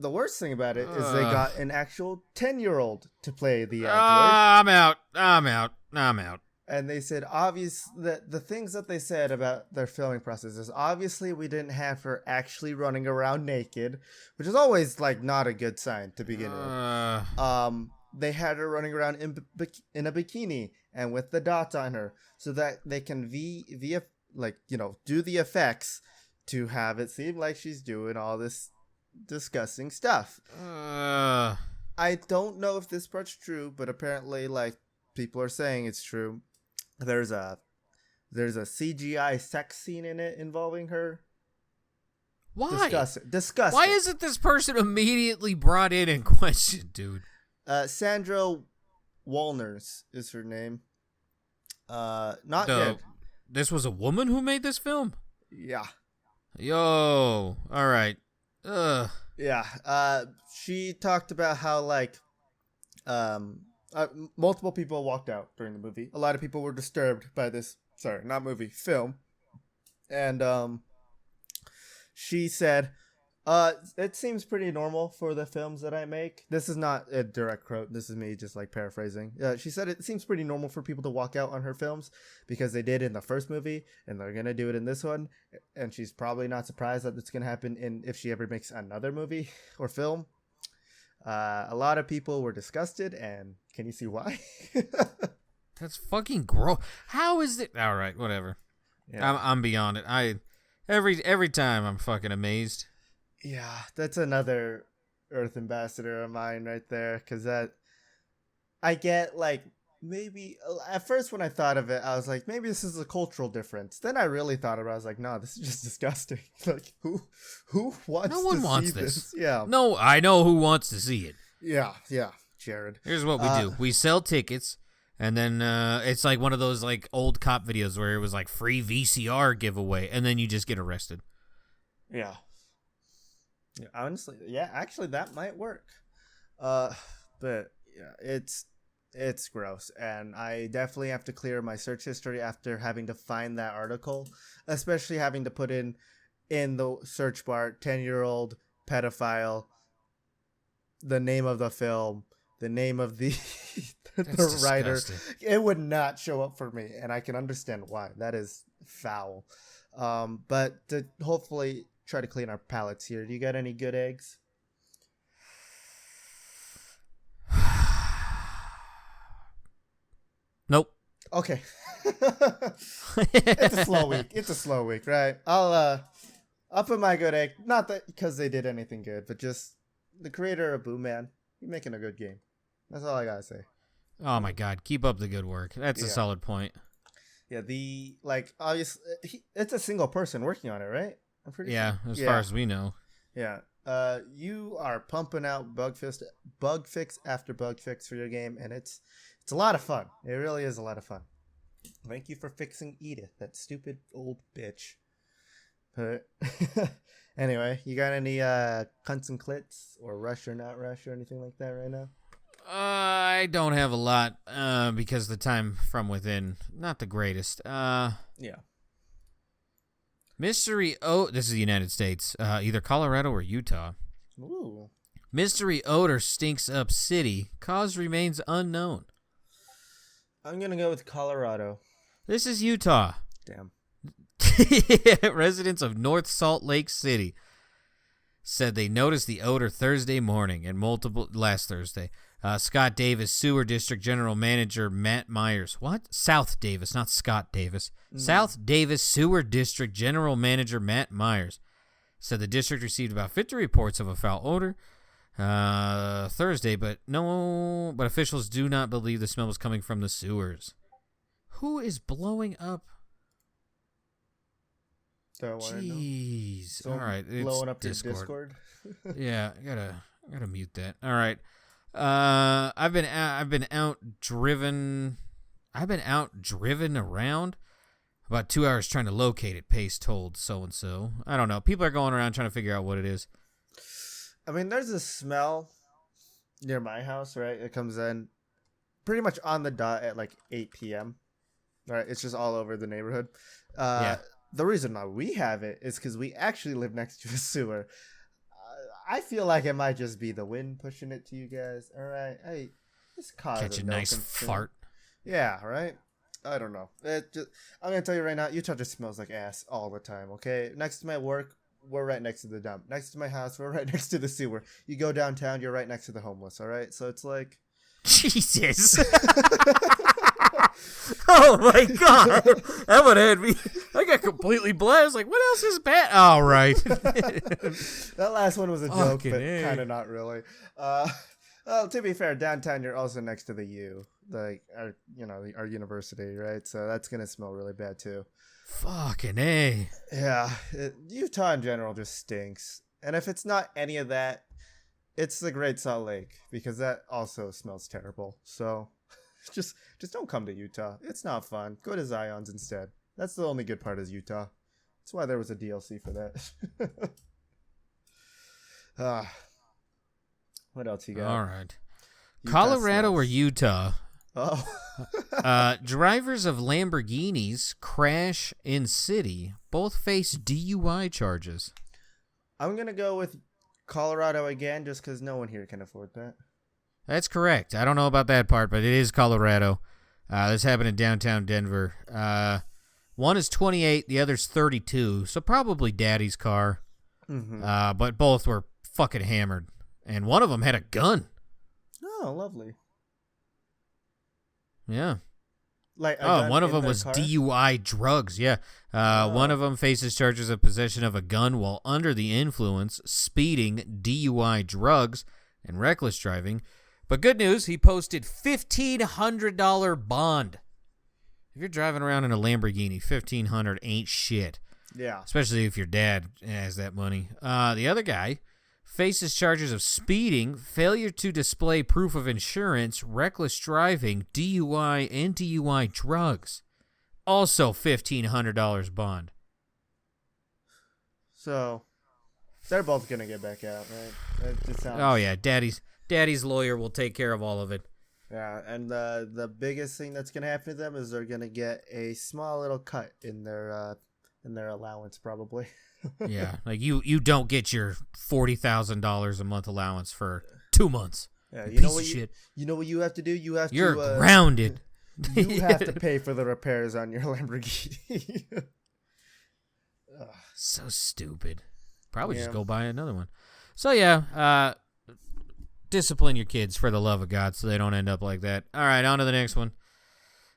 [SPEAKER 1] worst thing about it is they got an actual 10-year-old to play the android.
[SPEAKER 2] I'm out.
[SPEAKER 1] And they said the things that they said about their filming process is obviously we didn't have her actually running around naked, which is always like not a good sign to begin with. They had her running around in a bikini and with the dots on her so that they can do the effects to have it seem like she's doing all this disgusting stuff. I don't know if this part's true, but apparently like people are saying it's true. There's a CGI sex scene in it involving her.
[SPEAKER 2] Why?
[SPEAKER 1] Disgusting.
[SPEAKER 2] Why isn't this person immediately brought in and questioned, dude?
[SPEAKER 1] Sandra Walners is her name. Not yet.
[SPEAKER 2] This was a woman who made this film?
[SPEAKER 1] Yeah.
[SPEAKER 2] Yo. All right.
[SPEAKER 1] Yeah. She talked about how like multiple people walked out during the movie. A lot of people were disturbed by this. Sorry, not movie, film. And she said, it seems pretty normal for the films that I make. This is not a direct quote. This is me just like paraphrasing. She said it seems pretty normal for people to walk out on her films because they did in the first movie and they're going to do it in this one. And she's probably not surprised that it's going to happen if she ever makes another movie or film. A lot of people were disgusted, and can you see why?
[SPEAKER 2] That's fucking gross. How is it? All right, whatever. Yeah. I'm beyond it. Every time I'm fucking amazed.
[SPEAKER 1] Yeah, that's another Earth ambassador of mine right there, because I get like maybe at first when I thought of it, I was like, maybe this is a cultural difference. Then I really thought about it. I was like, no, this is just disgusting. Like who wants
[SPEAKER 2] no one
[SPEAKER 1] to
[SPEAKER 2] wants
[SPEAKER 1] see
[SPEAKER 2] this?
[SPEAKER 1] Yeah.
[SPEAKER 2] No, I know who wants to see it.
[SPEAKER 1] Yeah, Jared.
[SPEAKER 2] Here's what we do. We sell tickets, and then it's like one of those like old cop videos where it was like free VCR giveaway, and then you just get arrested.
[SPEAKER 1] Yeah. Yeah, honestly, yeah, actually that might work. But yeah, it's gross, and I definitely have to clear my search history after having to find that article, especially having to put in the search bar 10-year-old pedophile, the name of the film, the name of the the writer. It would not show up for me, and I can understand why. That is foul. But to hopefully try to clean our palates here. Do you got any good eggs?
[SPEAKER 2] Nope.
[SPEAKER 1] Okay. It's a slow week, right? I'll put my good egg. Not that because they did anything good, but just the creator of Boom Man. He's making a good game. That's all I gotta say.
[SPEAKER 2] Oh my God! Keep up the good work. That's a solid point.
[SPEAKER 1] Yeah, obviously it's a single person working on it, right? I'm pretty sure.
[SPEAKER 2] As far as we know.
[SPEAKER 1] Yeah, You are pumping out bug fix after bug fix for your game, and it's a lot of fun. It really is a lot of fun. Thank you for fixing Edith, that stupid old bitch. But anyway, you got any cunts and clits or rush or not rush or anything like that right now?
[SPEAKER 2] I don't have a lot because the time from within, not the greatest.
[SPEAKER 1] Yeah.
[SPEAKER 2] Mystery this is the United States, either Colorado or Utah.
[SPEAKER 1] Ooh.
[SPEAKER 2] Mystery odor stinks up city. Cause remains unknown.
[SPEAKER 1] I'm going to go with Colorado.
[SPEAKER 2] This is Utah.
[SPEAKER 1] Damn.
[SPEAKER 2] Residents of North Salt Lake City said they noticed the odor Thursday morning and last Thursday. Scott Davis, Sewer District General Manager Matt Myers. What? South Davis, not Scott Davis. South Davis Sewer District General Manager Matt Myers said the district received about 50 reports of a foul odor Thursday, but officials do not believe the smell was coming from the sewers. Who is blowing up? Jeez. All right, it's
[SPEAKER 1] blowing up
[SPEAKER 2] Discord.
[SPEAKER 1] Your Discord.
[SPEAKER 2] Yeah, I gotta mute that. All right. I've been out driven around about 2 hours trying to locate it. Pace told so and so. I don't know. People are going around trying to figure out what it is.
[SPEAKER 1] I mean, there's a smell near my house, right? It comes in pretty much on the dot at like 8 p.m. Right? It's just all over the neighborhood.
[SPEAKER 2] Yeah.
[SPEAKER 1] The reason why we have it is because we actually live next to a sewer. I feel like it might just be the wind pushing it to you guys. All right, hey, this causes
[SPEAKER 2] catch a nice fart.
[SPEAKER 1] Yeah, right. I don't know. I'm gonna tell you right now, Utah just smells like ass all the time. Okay, next to my work, we're right next to the dump. Next to my house, we're right next to the sewer. You go downtown, you're right next to the homeless. All right, so it's like
[SPEAKER 2] Jesus. Oh my God, that would have had me. I got completely blessed. Like, what else is bad? All right.
[SPEAKER 1] That last one was a joke,
[SPEAKER 2] Fucking
[SPEAKER 1] but
[SPEAKER 2] A.
[SPEAKER 1] kind of not really. Well, to be fair, downtown you're also next to the U, like our university, right? So that's gonna smell really bad too.
[SPEAKER 2] Fucking A.
[SPEAKER 1] Yeah, Utah in general just stinks, and if it's not any of that, it's the Great Salt Lake because that also smells terrible. So. Just don't come to Utah. It's not fun. Go to Zion's instead. That's the only good part is Utah. That's why there was a DLC for that. What else you got?
[SPEAKER 2] All right.
[SPEAKER 1] Utah
[SPEAKER 2] Colorado
[SPEAKER 1] smells.
[SPEAKER 2] or Utah?
[SPEAKER 1] Oh.
[SPEAKER 2] Drivers of Lamborghinis crash in city. Both face DUI charges.
[SPEAKER 1] I'm going to go with Colorado again just because no one here can afford that.
[SPEAKER 2] That's correct. I don't know about that part, but it is Colorado. This happened in downtown Denver. One is 28, the other's 32, so probably daddy's car.
[SPEAKER 1] Mm-hmm.
[SPEAKER 2] But both were fucking hammered, and one of them had a gun.
[SPEAKER 1] Oh, lovely.
[SPEAKER 2] Yeah.
[SPEAKER 1] Like
[SPEAKER 2] one of them was
[SPEAKER 1] car?
[SPEAKER 2] DUI drugs. Yeah. One of them faces charges of possession of a gun while under the influence, speeding, DUI drugs, and reckless driving. But good news, he posted $1,500 bond. If you're driving around in a Lamborghini, $1,500 ain't shit.
[SPEAKER 1] Yeah.
[SPEAKER 2] Especially if your dad has that money. The other guy faces charges of speeding, failure to display proof of insurance, reckless driving, DUI, and DUI drugs. Also $1,500 bond.
[SPEAKER 1] So, they're both going to get back out, right? It just sounds...
[SPEAKER 2] Oh, yeah. Daddy's lawyer will take care of all of it.
[SPEAKER 1] Yeah, and the biggest thing that's going to happen to them is they're going to get a small little cut in their allowance, probably.
[SPEAKER 2] Yeah, like you don't get your $40,000 a month allowance for 2 months.
[SPEAKER 1] Yeah,
[SPEAKER 2] you know what
[SPEAKER 1] you know what you have to do?
[SPEAKER 2] You're grounded.
[SPEAKER 1] You have to pay for the repairs on your Lamborghini.
[SPEAKER 2] So stupid. Probably just go buy another one. So yeah, discipline your kids for the love of God so they don't end up like that. All right, on to the next one.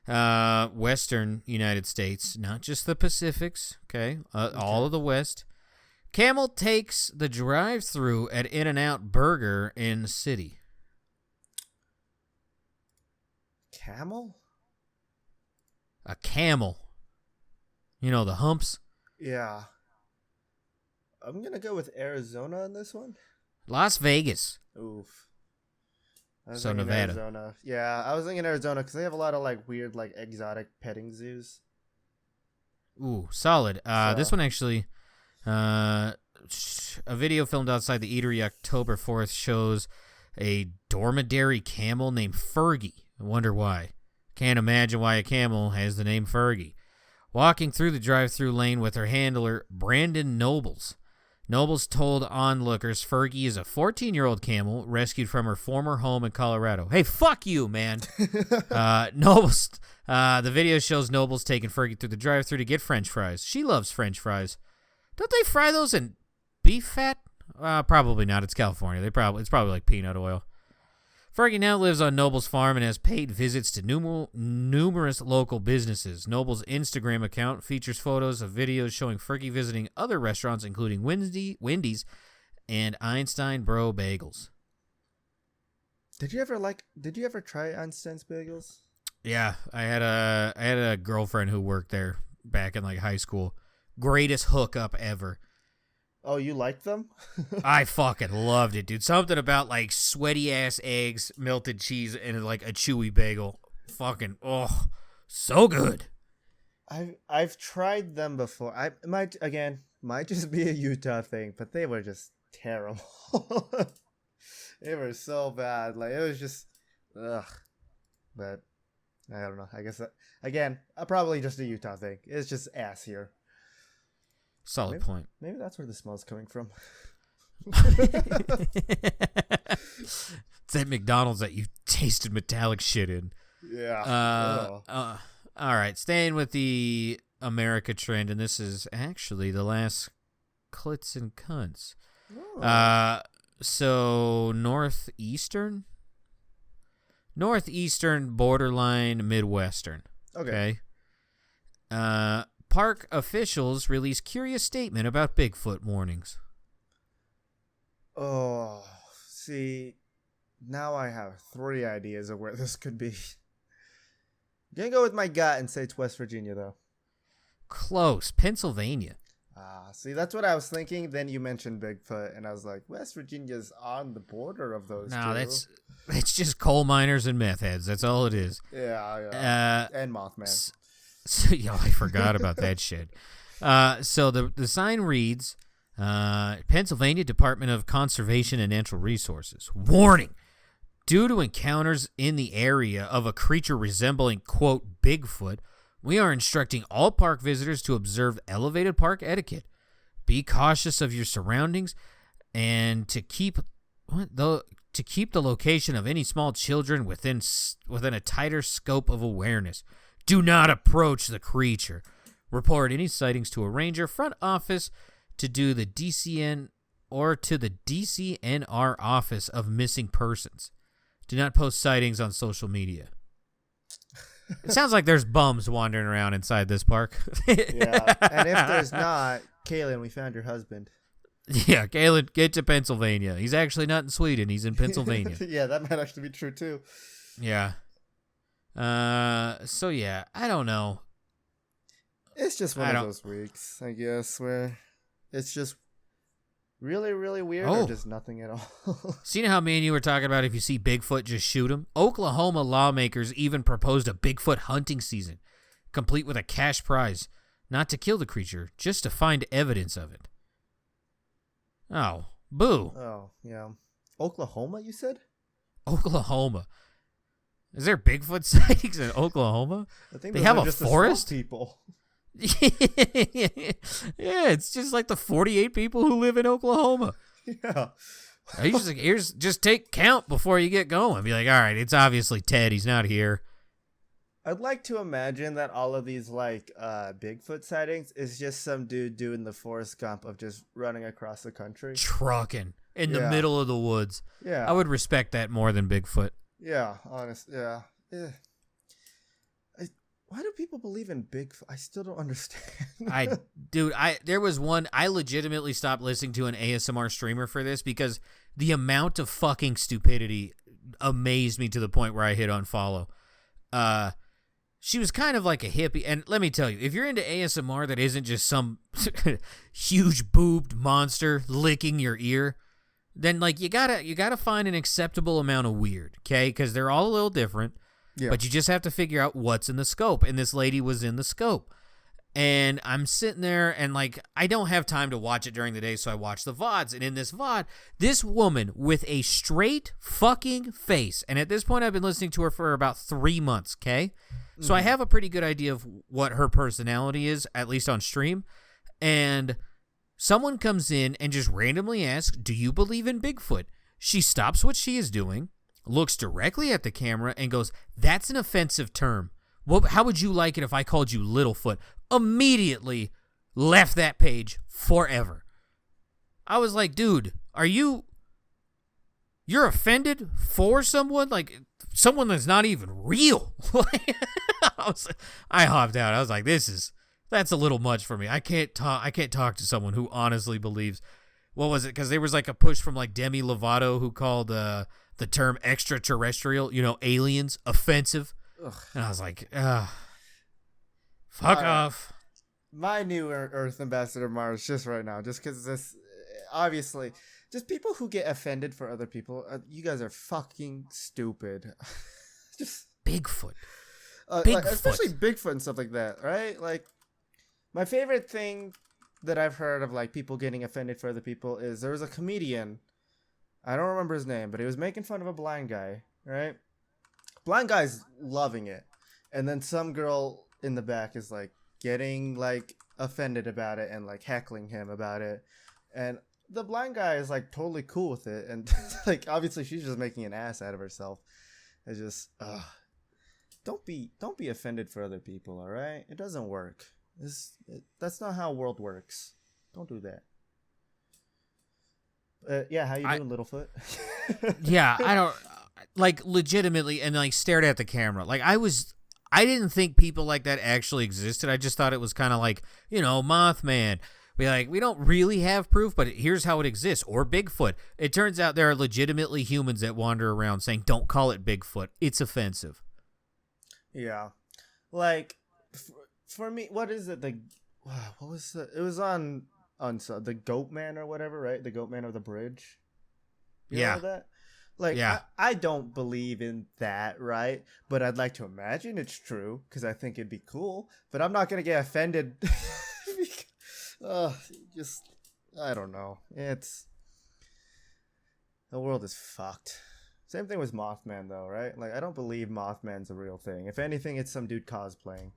[SPEAKER 2] Western United States, not just the Pacifics, okay? All of the West. Camel takes the drive-thru at In-N-Out Burger in the city.
[SPEAKER 1] Camel?
[SPEAKER 2] A camel. You know, the humps?
[SPEAKER 1] Yeah. I'm gonna go with Arizona on this one.
[SPEAKER 2] Las Vegas.
[SPEAKER 1] Oof.
[SPEAKER 2] So Nevada.
[SPEAKER 1] Arizona. Yeah, I was thinking Arizona because they have a lot of like weird, like exotic petting zoos.
[SPEAKER 2] Ooh, solid. This one actually, a video filmed outside the eatery October 4th shows a dromedary camel named Fergie. I wonder why. Can't imagine why a camel has the name Fergie. Walking through the drive-thru lane with her handler, Brandon Nobles. Nobles told onlookers Fergie is a 14-year-old camel rescued from her former home in Colorado. Hey, fuck you, man. Nobles. The video shows Nobles taking Fergie through the drive-thru to get French fries. She loves French fries. Don't they fry those in beef fat? Probably not. It's California. It's probably like peanut oil. Fergie now lives on Noble's farm and has paid visits to numerous local businesses. Noble's Instagram account features photos of videos showing Fergie visiting other restaurants, including Wendy's and Einstein Bro Bagels.
[SPEAKER 1] Did you ever try Einstein's Bagels?
[SPEAKER 2] Yeah, I had a girlfriend who worked there back in like high school. Greatest hookup ever.
[SPEAKER 1] Oh, you liked them?
[SPEAKER 2] I fucking loved it, dude. Something about like sweaty ass eggs, melted cheese, and like a chewy bagel. Fucking so good.
[SPEAKER 1] I've tried them before. I might just be a Utah thing, but they were just terrible. They were so bad. Like it was just ugh. But I don't know. I guess probably just a Utah thing. It's just ass here.
[SPEAKER 2] Solid point.
[SPEAKER 1] Maybe that's where the smell's coming from.
[SPEAKER 2] It's that McDonald's that you tasted metallic shit in.
[SPEAKER 1] Yeah.
[SPEAKER 2] All right. Staying with the America trend, and this is actually the last clits and cunts.
[SPEAKER 1] Oh.
[SPEAKER 2] So northeastern, borderline Midwestern.
[SPEAKER 1] Okay.
[SPEAKER 2] Park officials release curious statement about Bigfoot warnings.
[SPEAKER 1] Oh, see, now I have 3 ideas of where this could be. I'm gonna go with my gut and say it's West Virginia, though.
[SPEAKER 2] Close. Pennsylvania.
[SPEAKER 1] See, that's what I was thinking. Then you mentioned Bigfoot, and I was like, West Virginia's on the border of those two.
[SPEAKER 2] No, it's just coal miners and meth heads. That's all it is.
[SPEAKER 1] Yeah. And Mothman.
[SPEAKER 2] So, I forgot about that shit. So the sign reads, Pennsylvania Department of Conservation and Natural Resources. Warning! Due to encounters in the area of a creature resembling, quote, Bigfoot, we are instructing all park visitors to observe elevated park etiquette. Be cautious of your surroundings and to keep the location of any small children within a tighter scope of awareness. Do not approach the creature. Report any sightings to a ranger, front office, to do the DCN or to the DCNR office of missing persons. Do not post sightings on social media. It sounds like there's bums wandering around inside this park.
[SPEAKER 1] Yeah, and if there's not, Kaylin, we found your husband.
[SPEAKER 2] Yeah, Kaylin, get to Pennsylvania. He's actually not in Sweden. He's in Pennsylvania.
[SPEAKER 1] Yeah, that might actually be true, too.
[SPEAKER 2] Yeah. So yeah, I don't know.
[SPEAKER 1] It's just one of those weeks, I guess, where it's just really, really weird or just nothing at all.
[SPEAKER 2] See how me and you were talking about if you see Bigfoot, just shoot him? Oklahoma lawmakers even proposed a Bigfoot hunting season, complete with a cash prize, not to kill the creature, just to find evidence of it. Oh, boo.
[SPEAKER 1] Oh, yeah. Oklahoma, you said?
[SPEAKER 2] Oklahoma. Is there Bigfoot sightings in Oklahoma?
[SPEAKER 1] I think
[SPEAKER 2] they have a forest.
[SPEAKER 1] People.
[SPEAKER 2] Yeah, it's just like the 48 people who live in Oklahoma.
[SPEAKER 1] Yeah.
[SPEAKER 2] I just like, just take count before you get going. Be like, all right, it's obviously Ted. He's not here.
[SPEAKER 1] I'd like to imagine that all of these like Bigfoot sightings is just some dude doing the Forrest Gump of just running across the country,
[SPEAKER 2] trucking in the middle of the woods.
[SPEAKER 1] Yeah,
[SPEAKER 2] I would respect that more than Bigfoot.
[SPEAKER 1] Yeah, honest. Yeah. Why do people believe in Bigfoot? I still don't understand.
[SPEAKER 2] There was one. I legitimately stopped listening to an ASMR streamer for this because the amount of fucking stupidity amazed me to the point where I hit unfollow. she was kind of like a hippie. And let me tell you, if you're into ASMR that isn't just some huge boobed monster licking your ear, then like you gotta find an acceptable amount of weird, okay? Because they're all a little different. Yeah. But you just have to figure out what's in the scope. And this lady was in the scope. And I'm sitting there and like I don't have time to watch it during the day, so I watch the VODs. And in this VOD, this woman with a straight fucking face. And at this point, I've been listening to her for about 3 months, okay? Mm-hmm. So I have a pretty good idea of what her personality is, at least on stream. And someone comes in and just randomly asks, "Do you believe in Bigfoot?" She stops what she is doing, looks directly at the camera, and goes, "That's an offensive term. Well, how would you like it if I called you Littlefoot?" Immediately left that page forever. I was like, dude, you're offended for someone? Like, someone that's not even real. I hopped out. I was like, that's a little much for me. I can't talk to someone who honestly believes, what was it? Because there was like a push from like Demi Lovato who called the term extraterrestrial, aliens, offensive. Ugh. And I was like, fuck off.
[SPEAKER 1] My new Earth Ambassador Mars just right now, just because this, obviously, just people who get offended for other people, you guys are fucking stupid. Just
[SPEAKER 2] Bigfoot.
[SPEAKER 1] Bigfoot. Like, especially Bigfoot and stuff like that, right? Like, my favorite thing that I've heard of like people getting offended for other people is there was a comedian, I don't remember his name, but he was making fun of a blind guy, right? Blind guy's loving it. And then some girl in the back is like getting like offended about it and like heckling him about it. And the blind guy is like totally cool with it. And like obviously she's just making an ass out of herself. It's just don't be offended for other people, all right? It doesn't work. That's not how world works. Don't do that. Yeah, how you doing, Littlefoot?
[SPEAKER 2] Yeah, I don't like legitimately and like stared at the camera. Like I didn't think people like that actually existed. I just thought it was kind of like, Mothman. We don't really have proof, but here's how it exists. Or Bigfoot. It turns out there are legitimately humans that wander around saying, "Don't call it Bigfoot. It's offensive."
[SPEAKER 1] Yeah. Like for me, what is it? It was on the Goat Man or whatever, right? The Goat Man of the Bridge. You know that? Like, yeah. I don't believe in that, right? But I'd like to imagine it's true because I think it'd be cool. But I'm not going to get offended. I don't know. The world is fucked. Same thing with Mothman, though, right? Like, I don't believe Mothman's a real thing. If anything, it's some dude cosplaying.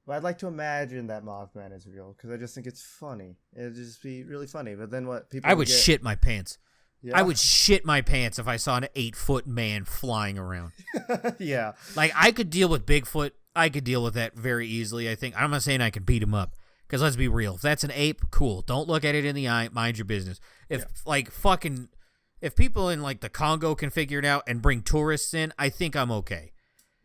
[SPEAKER 1] But I'd like to imagine that Mothman is real because I just think it's funny. It'd just be really funny. But then what people
[SPEAKER 2] I would shit my pants.
[SPEAKER 1] Yeah.
[SPEAKER 2] I would shit my pants if I saw an 8-foot man flying around.
[SPEAKER 1] Yeah.
[SPEAKER 2] Like, I could deal with Bigfoot. I could deal with that very easily, I think. I'm not saying I could beat him up. Because let's be real. If that's an ape, cool. Don't look at it in the eye. Mind your business. If, if people in, like, the Congo can figure it out and bring tourists in, I think I'm okay.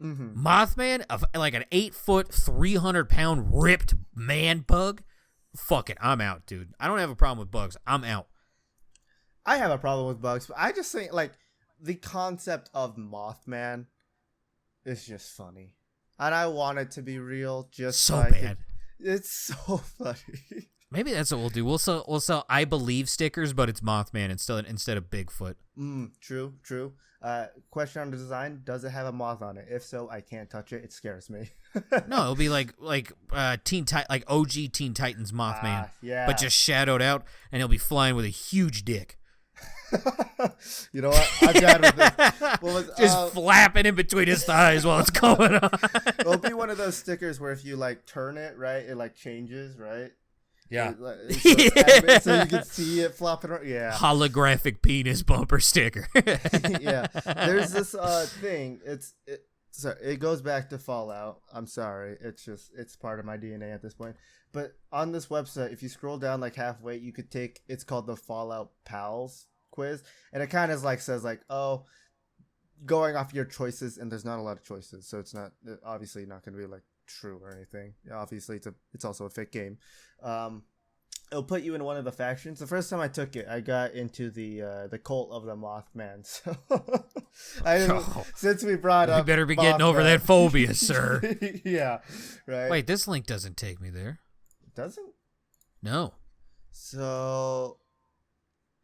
[SPEAKER 2] Mm-hmm. Mothman, like an 8-foot, 300-pound ripped man bug, fuck it. I'm out, dude. I don't have a problem with bugs. I'm out.
[SPEAKER 1] I have a problem with bugs, but I just think, like, the concept of Mothman is just funny. And I want it to be real just
[SPEAKER 2] so bad.
[SPEAKER 1] It's so funny.
[SPEAKER 2] Maybe that's what we'll do. We'll sell I believe stickers, but it's Mothman instead of Bigfoot.
[SPEAKER 1] True. Question on the design, does it have a moth on it? If so, I can't touch it. It scares me.
[SPEAKER 2] No, it'll be like OG Teen Titans Mothman.
[SPEAKER 1] Yeah.
[SPEAKER 2] But just shadowed out, and he'll be flying with a huge dick.
[SPEAKER 1] You know what? I'm down with this.
[SPEAKER 2] Just flapping in between his thighs while it's going on.
[SPEAKER 1] It'll be one of those stickers where if you like turn it, right, it like changes, right?
[SPEAKER 2] Yeah.
[SPEAKER 1] So you can see it flopping around. Yeah.
[SPEAKER 2] Holographic penis bumper sticker.
[SPEAKER 1] Yeah. There's this thing. It goes back to Fallout. I'm sorry. It's part of my DNA at this point. But on this website, if you scroll down like halfway, you could it's called the Fallout P.A.L.S quiz, and it kind of like says like, oh, going off your choices, and there's not a lot of choices, so it's not obviously not going to be like true or anything. Obviously it's also a fake game, it'll put you in one of the factions. The first time I took it, I got into the cult of the Mothman. So since we brought up,
[SPEAKER 2] you better be
[SPEAKER 1] Mothman,
[SPEAKER 2] getting over that phobia, sir.
[SPEAKER 1] Yeah, right.
[SPEAKER 2] Wait, this link doesn't take me there.
[SPEAKER 1] It doesn't?
[SPEAKER 2] No.
[SPEAKER 1] So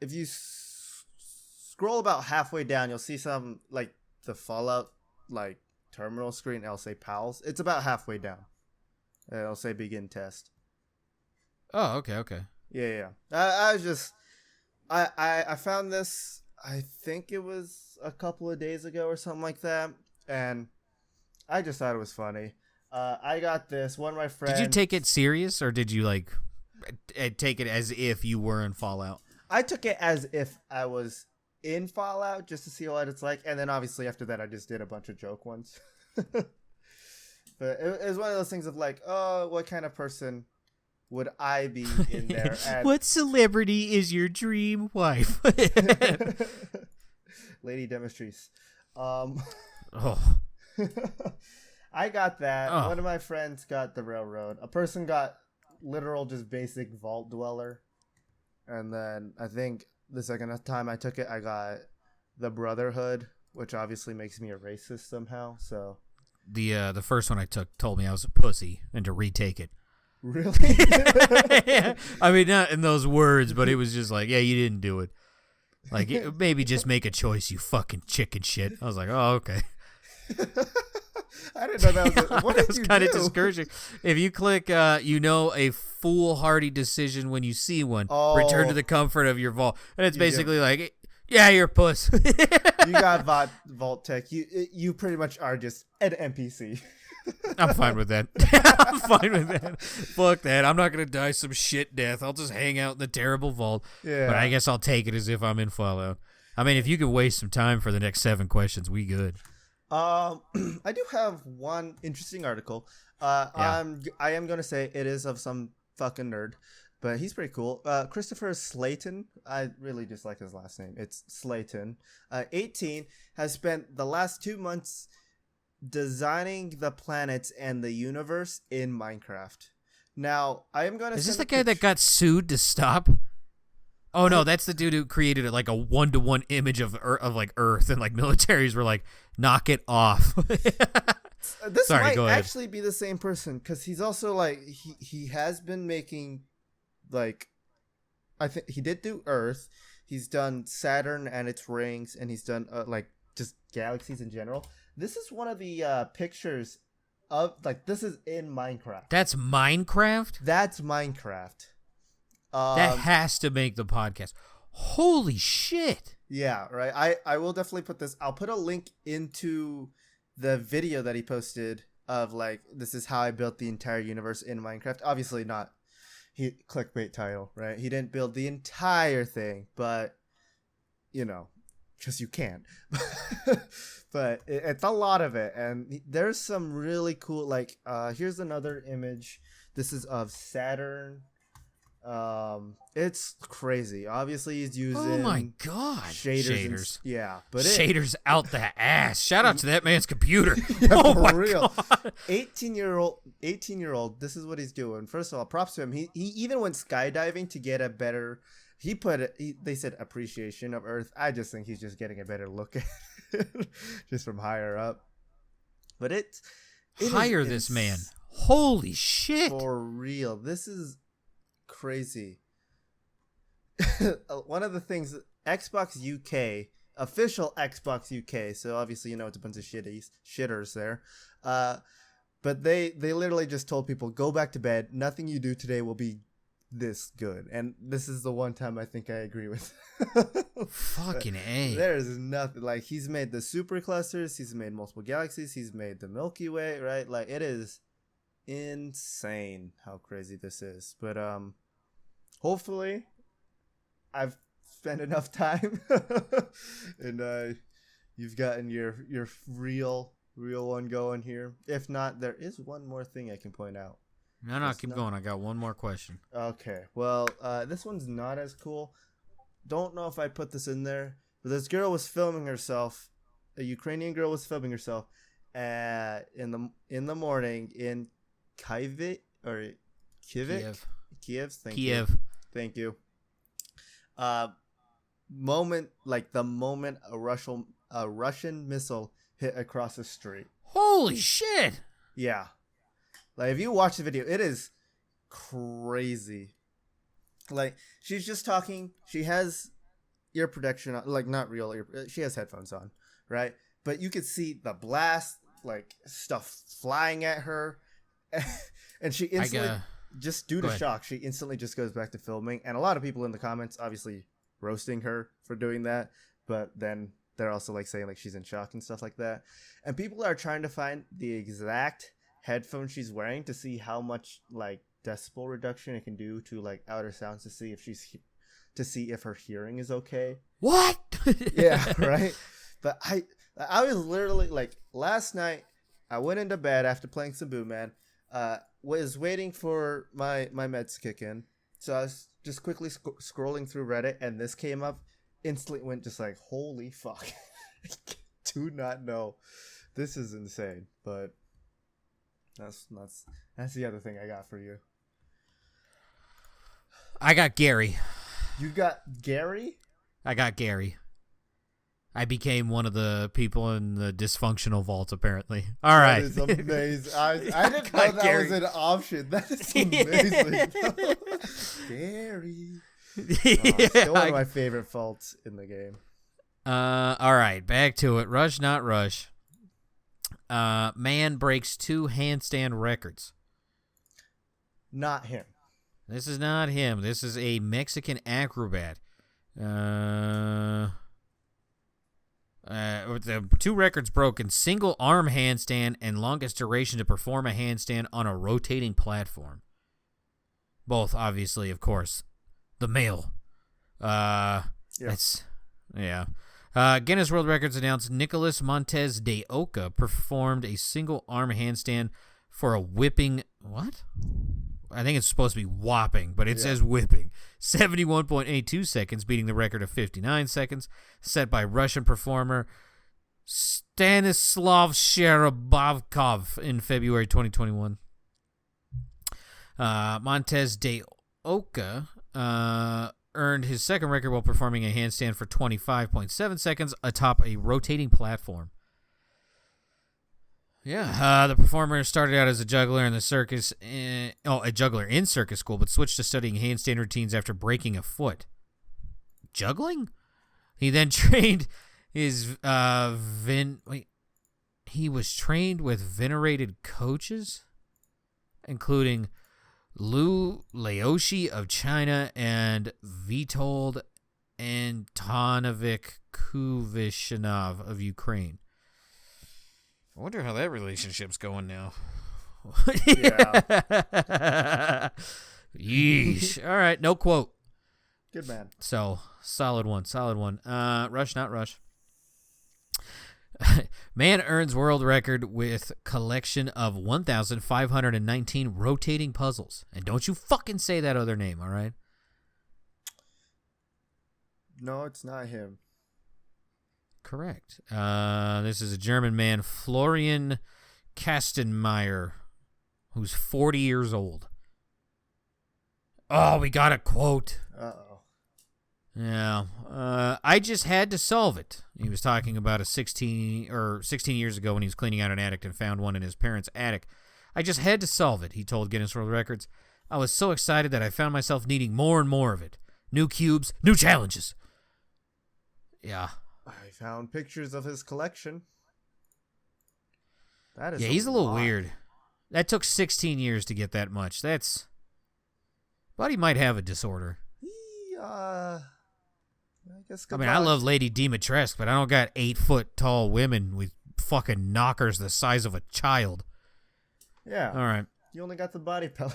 [SPEAKER 1] if you scroll about halfway down, you'll see some like the Fallout like terminal screen. It'll say P.A.L.S. It's about halfway down. It'll say begin test.
[SPEAKER 2] Oh, okay.
[SPEAKER 1] Yeah. I was just, I found this, I think it was a couple of days ago or something like that, and I just thought it was funny. I got this, one of my friends.
[SPEAKER 2] Did you take it serious, or did you, like, take it as if you were in Fallout?
[SPEAKER 1] I took it as if I was in Fallout, just to see what it's like, and then obviously after that I just did a bunch of joke ones. But it was one of those things of like, oh, what kind of person would I be in there? And
[SPEAKER 2] what celebrity is your dream wife?
[SPEAKER 1] Lady Demetrice.
[SPEAKER 2] Oh.
[SPEAKER 1] I got that.
[SPEAKER 2] Oh.
[SPEAKER 1] One of my friends got the railroad. A person got literal just basic vault dweller. And then I think the second time I took it, I got the Brotherhood, which obviously makes me a racist somehow. So
[SPEAKER 2] the first one I took told me I was a pussy and to retake it.
[SPEAKER 1] Really?
[SPEAKER 2] Yeah. I mean, not in those words, but it was just like, yeah, you didn't do it. Like, maybe just make a choice, you fucking chicken shit. I was like, oh, okay.
[SPEAKER 1] I didn't know that was. What
[SPEAKER 2] that
[SPEAKER 1] did
[SPEAKER 2] was
[SPEAKER 1] you
[SPEAKER 2] kind of
[SPEAKER 1] do?
[SPEAKER 2] discouraging. If you click, a foolhardy decision when you see one, return to the comfort of your vault, and it's basically like, yeah, you're a puss.
[SPEAKER 1] You got vault tech. You pretty much are just an NPC.
[SPEAKER 2] I'm fine with that. I'm fine with that. Fuck that. I'm not gonna die some shit death. I'll just hang out in the terrible vault.
[SPEAKER 1] Yeah.
[SPEAKER 2] But I guess I'll take it as if I'm in Fallout. I mean, if you could waste some time for the next 7 questions, we good.
[SPEAKER 1] I do have one interesting article. I am gonna say it is of some fucking nerd, but he's pretty cool. Christopher Slayton. I really just like his last name. It's Slayton. 18, has spent the last 2 months designing the planets and the universe in Minecraft. Now, I am gonna.
[SPEAKER 2] Is this the guy that got sued to stop? Oh no, that's the dude who created like a 1-to-1 image of like Earth, and like militaries were like, knock it off.
[SPEAKER 1] This
[SPEAKER 2] Sorry,
[SPEAKER 1] might
[SPEAKER 2] go ahead.
[SPEAKER 1] actually be the same person, because he's also like he has been making like, I think he did do Earth. He's done Saturn and its rings, and he's done like just galaxies in general. This is one of the pictures of like, this is in Minecraft.
[SPEAKER 2] That's Minecraft?
[SPEAKER 1] That's Minecraft.
[SPEAKER 2] That has to make the podcast. Holy shit.
[SPEAKER 1] Yeah, right. I will definitely put this. I'll put a link into the video that he posted of like, this is how I built the entire universe in Minecraft. Obviously not clickbait title, right? He didn't build the entire thing, but you know, because you can. But it's a lot of it, and there's some really cool, like here's another image. This is of Saturn. It's crazy. Obviously he's using,
[SPEAKER 2] oh my god,
[SPEAKER 1] shaders. Yeah, but
[SPEAKER 2] shaders out the ass. Shout out to that man's computer.
[SPEAKER 1] Yeah,
[SPEAKER 2] oh
[SPEAKER 1] for
[SPEAKER 2] my
[SPEAKER 1] real.
[SPEAKER 2] god.
[SPEAKER 1] 18-year-old, this is what he's doing. First of all, props to him. He even went skydiving to get a better, they said appreciation of Earth. I just think he's just getting a better look at it just from higher up. But it
[SPEAKER 2] hire this man. Holy shit.
[SPEAKER 1] For real. This is crazy. One of the things, Xbox UK, official Xbox UK, so obviously, you know, it's a bunch of shitters there, but they literally just told people, go back to bed, nothing you do today will be this good. And this is the one time I think I agree with.
[SPEAKER 2] Fucking A.
[SPEAKER 1] There's nothing, like, he's made the super clusters, he's made multiple galaxies, he's made the Milky Way, right? Like, it is insane how crazy this is. But hopefully I've spent enough time and you've gotten your real one going here. If not, there is one more thing I can point out.
[SPEAKER 2] No, keep going. I got one more question.
[SPEAKER 1] Okay, well, this one's not as cool. Don't know if I put this in there, but this girl was filming herself. A Ukrainian girl was filming herself in the morning in Kyiv or Kyiv.
[SPEAKER 2] Kyiv.
[SPEAKER 1] Thank you.
[SPEAKER 2] Kyiv.
[SPEAKER 1] Thank you. Moment like the moment a Russian missile hit across the street.
[SPEAKER 2] Holy shit!
[SPEAKER 1] Yeah, like if you watch the video, it is crazy. Like she's just talking. She has ear protection on, like not real ear. She has headphones on, right? But you could see the blast, like stuff flying at her, and she instantly, just due to shock, she instantly just goes back to filming. And a lot of people in the comments, obviously, roasting her for doing that, but then they're also like saying like she's in shock and stuff like that. And people are trying to find the exact headphone she's wearing to see how much like decibel reduction it can do to like outer sounds to see if her hearing is okay.
[SPEAKER 2] What?
[SPEAKER 1] Yeah, right. But I was literally like last night. I went into bed after playing some Boo Man. Was waiting for my meds to kick in, so I was just quickly scrolling through Reddit, and this came up. Instantly went just like, holy fuck! Do not know. This is insane. But that's the other thing I got for you.
[SPEAKER 2] I got Gary.
[SPEAKER 1] You got Gary?
[SPEAKER 2] I got Gary. I became one of the people in the dysfunctional vault, apparently. All right.
[SPEAKER 1] That is amazing. I didn't know that Gary was an option. That is amazing. Gary. Still one of my favorite faults in the game.
[SPEAKER 2] All right. Back to it. Rush, not rush. Man breaks 2 handstand records.
[SPEAKER 1] Not him.
[SPEAKER 2] This is not him. This is a Mexican acrobat. The 2 records broken: single arm handstand and longest duration to perform a handstand on a rotating platform. Both, obviously, of course, the male. Guinness World Records announced Nicolas Montes de Oca performed a single arm handstand for a whipping. What? I think it's supposed to be whopping, but it says whipping. 71.82 seconds, beating the record of 59 seconds, set by Russian performer Stanislav Sherabavkov in February 2021. Montes de Oca earned his second record while performing a handstand for 25.7 seconds atop a rotating platform. Yeah, the performer started out as a juggler in the circus, a juggler in circus school, but switched to studying handstand routines after breaking a foot. Juggling? He then trained his he was trained with venerated coaches, including Lu Laoshi of China and Vitold Antonovich Kuvishinov of Ukraine. I wonder how that relationship's going now.
[SPEAKER 1] Yeah.
[SPEAKER 2] Yeesh. All right, no quote.
[SPEAKER 1] Good man.
[SPEAKER 2] So, solid one. Rush, not rush. Man earns world record with collection of 1,519 rotating puzzles. And don't you fucking say that other name, all right?
[SPEAKER 1] No, it's not him.
[SPEAKER 2] Correct. This is a German man, Florian Kastenmeier, who's 40 years old. Oh, we got a quote.
[SPEAKER 1] Uh-oh.
[SPEAKER 2] Yeah. I just had to solve it. He was talking about 16 years ago when he was cleaning out an attic and found one in his parents' attic. I just had to solve it, he told Guinness World Records. I was so excited that I found myself needing more and more of it. New cubes, new challenges. Yeah.
[SPEAKER 1] I found pictures of his collection. That is
[SPEAKER 2] he's a little weird. That took 16 years to get that much. But he might have a disorder.
[SPEAKER 1] I guess.
[SPEAKER 2] I love Lady Dimitrescu, but I don't got 8-foot tall women with fucking knockers the size of a child.
[SPEAKER 1] Yeah.
[SPEAKER 2] All right.
[SPEAKER 1] You only got the body pillow.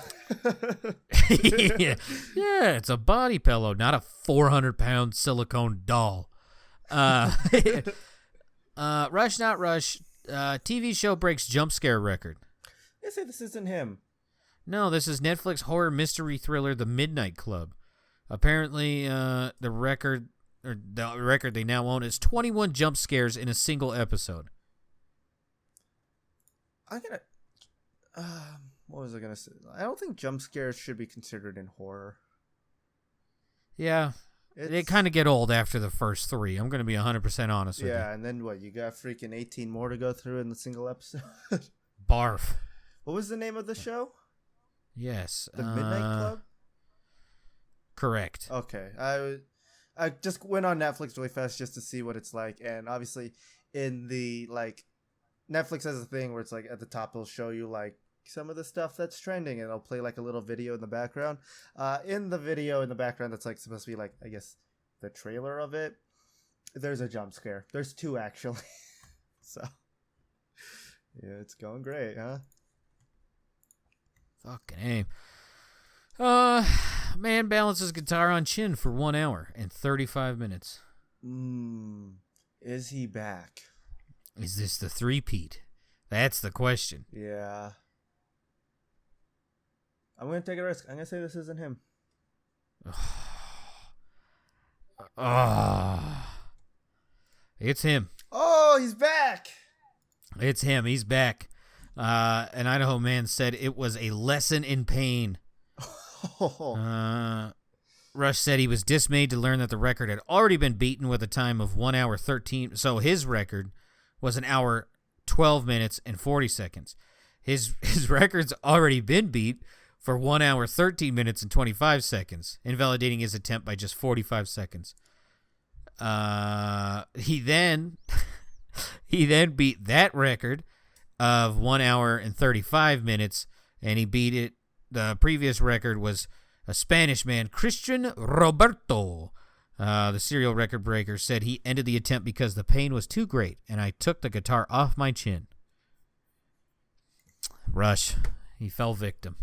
[SPEAKER 2] Yeah, it's a body pillow, not a 400-pound silicone doll. Rush, not rush. TV show breaks jump scare record.
[SPEAKER 1] They say this isn't him.
[SPEAKER 2] No, this is Netflix horror mystery thriller The Midnight Club. Apparently, the record they now own is 21 jump scares in a single episode.
[SPEAKER 1] What was I gonna say? I don't think jump scares should be considered in horror.
[SPEAKER 2] Yeah. They kind of get old after the first 3. I'm going to be 100% honest with you.
[SPEAKER 1] Yeah, and then what? You got freaking 18 more to go through in the single episode?
[SPEAKER 2] Barf.
[SPEAKER 1] What was the name of the show?
[SPEAKER 2] Yes.
[SPEAKER 1] The Midnight Club?
[SPEAKER 2] Correct.
[SPEAKER 1] Okay. I just went on Netflix really fast just to see what it's like, and obviously in the like Netflix has a thing where it's like at the top it'll show you like some of the stuff that's trending, and it'll play like a little video in the background. In the video in the background that's like supposed to be like, I guess, the trailer of it, there's a jump scare. There's 2 actually. So yeah, it's going great, huh?
[SPEAKER 2] Fucking aim. Man balances guitar on chin for 1 hour and 35 minutes.
[SPEAKER 1] Is he back?
[SPEAKER 2] Is this the 3-peat? That's the question.
[SPEAKER 1] Yeah. I'm going to take a risk. I'm going to say this isn't him.
[SPEAKER 2] It's him.
[SPEAKER 1] Oh, he's back.
[SPEAKER 2] It's him. He's back. An Idaho man said it was a lesson in pain. Rush said he was dismayed to learn that the record had already been beaten with a time of 1 hour 13. So his record was 1 hour 12 minutes and 40 seconds. His record's already been beat for 1 hour 13 minutes and 25 seconds, invalidating his attempt by just 45 seconds. He then beat that record of 1 hour and 35 minutes, and he beat it. The previous record was a Spanish man, Christian Roberto. The serial record breaker said he ended the attempt because the pain was too great, and I took the guitar off my chin. Rush, he fell victim.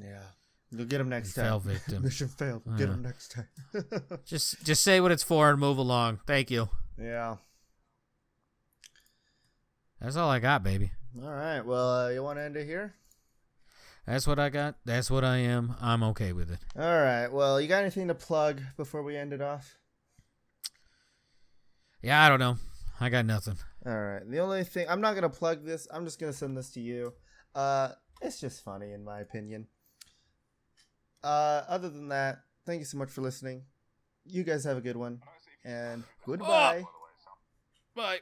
[SPEAKER 1] Yeah. You'll get him next
[SPEAKER 2] he
[SPEAKER 1] time.
[SPEAKER 2] Fell victim.
[SPEAKER 1] Mission failed. We'll get him next time.
[SPEAKER 2] Just say what it's for and move along. Thank you.
[SPEAKER 1] Yeah.
[SPEAKER 2] That's all I got, baby.
[SPEAKER 1] All right. Well, you want to end it here?
[SPEAKER 2] That's what I got. That's what I am. I'm okay with it.
[SPEAKER 1] All right. Well, you got anything to plug before we end it off?
[SPEAKER 2] Yeah, I don't know. I got nothing.
[SPEAKER 1] All right. The only thing, I'm not going to plug this. I'm just going to send this to you. It's just funny, in my opinion. Other than that, thank you so much for listening. You guys have a good one. And goodbye.
[SPEAKER 2] Bye.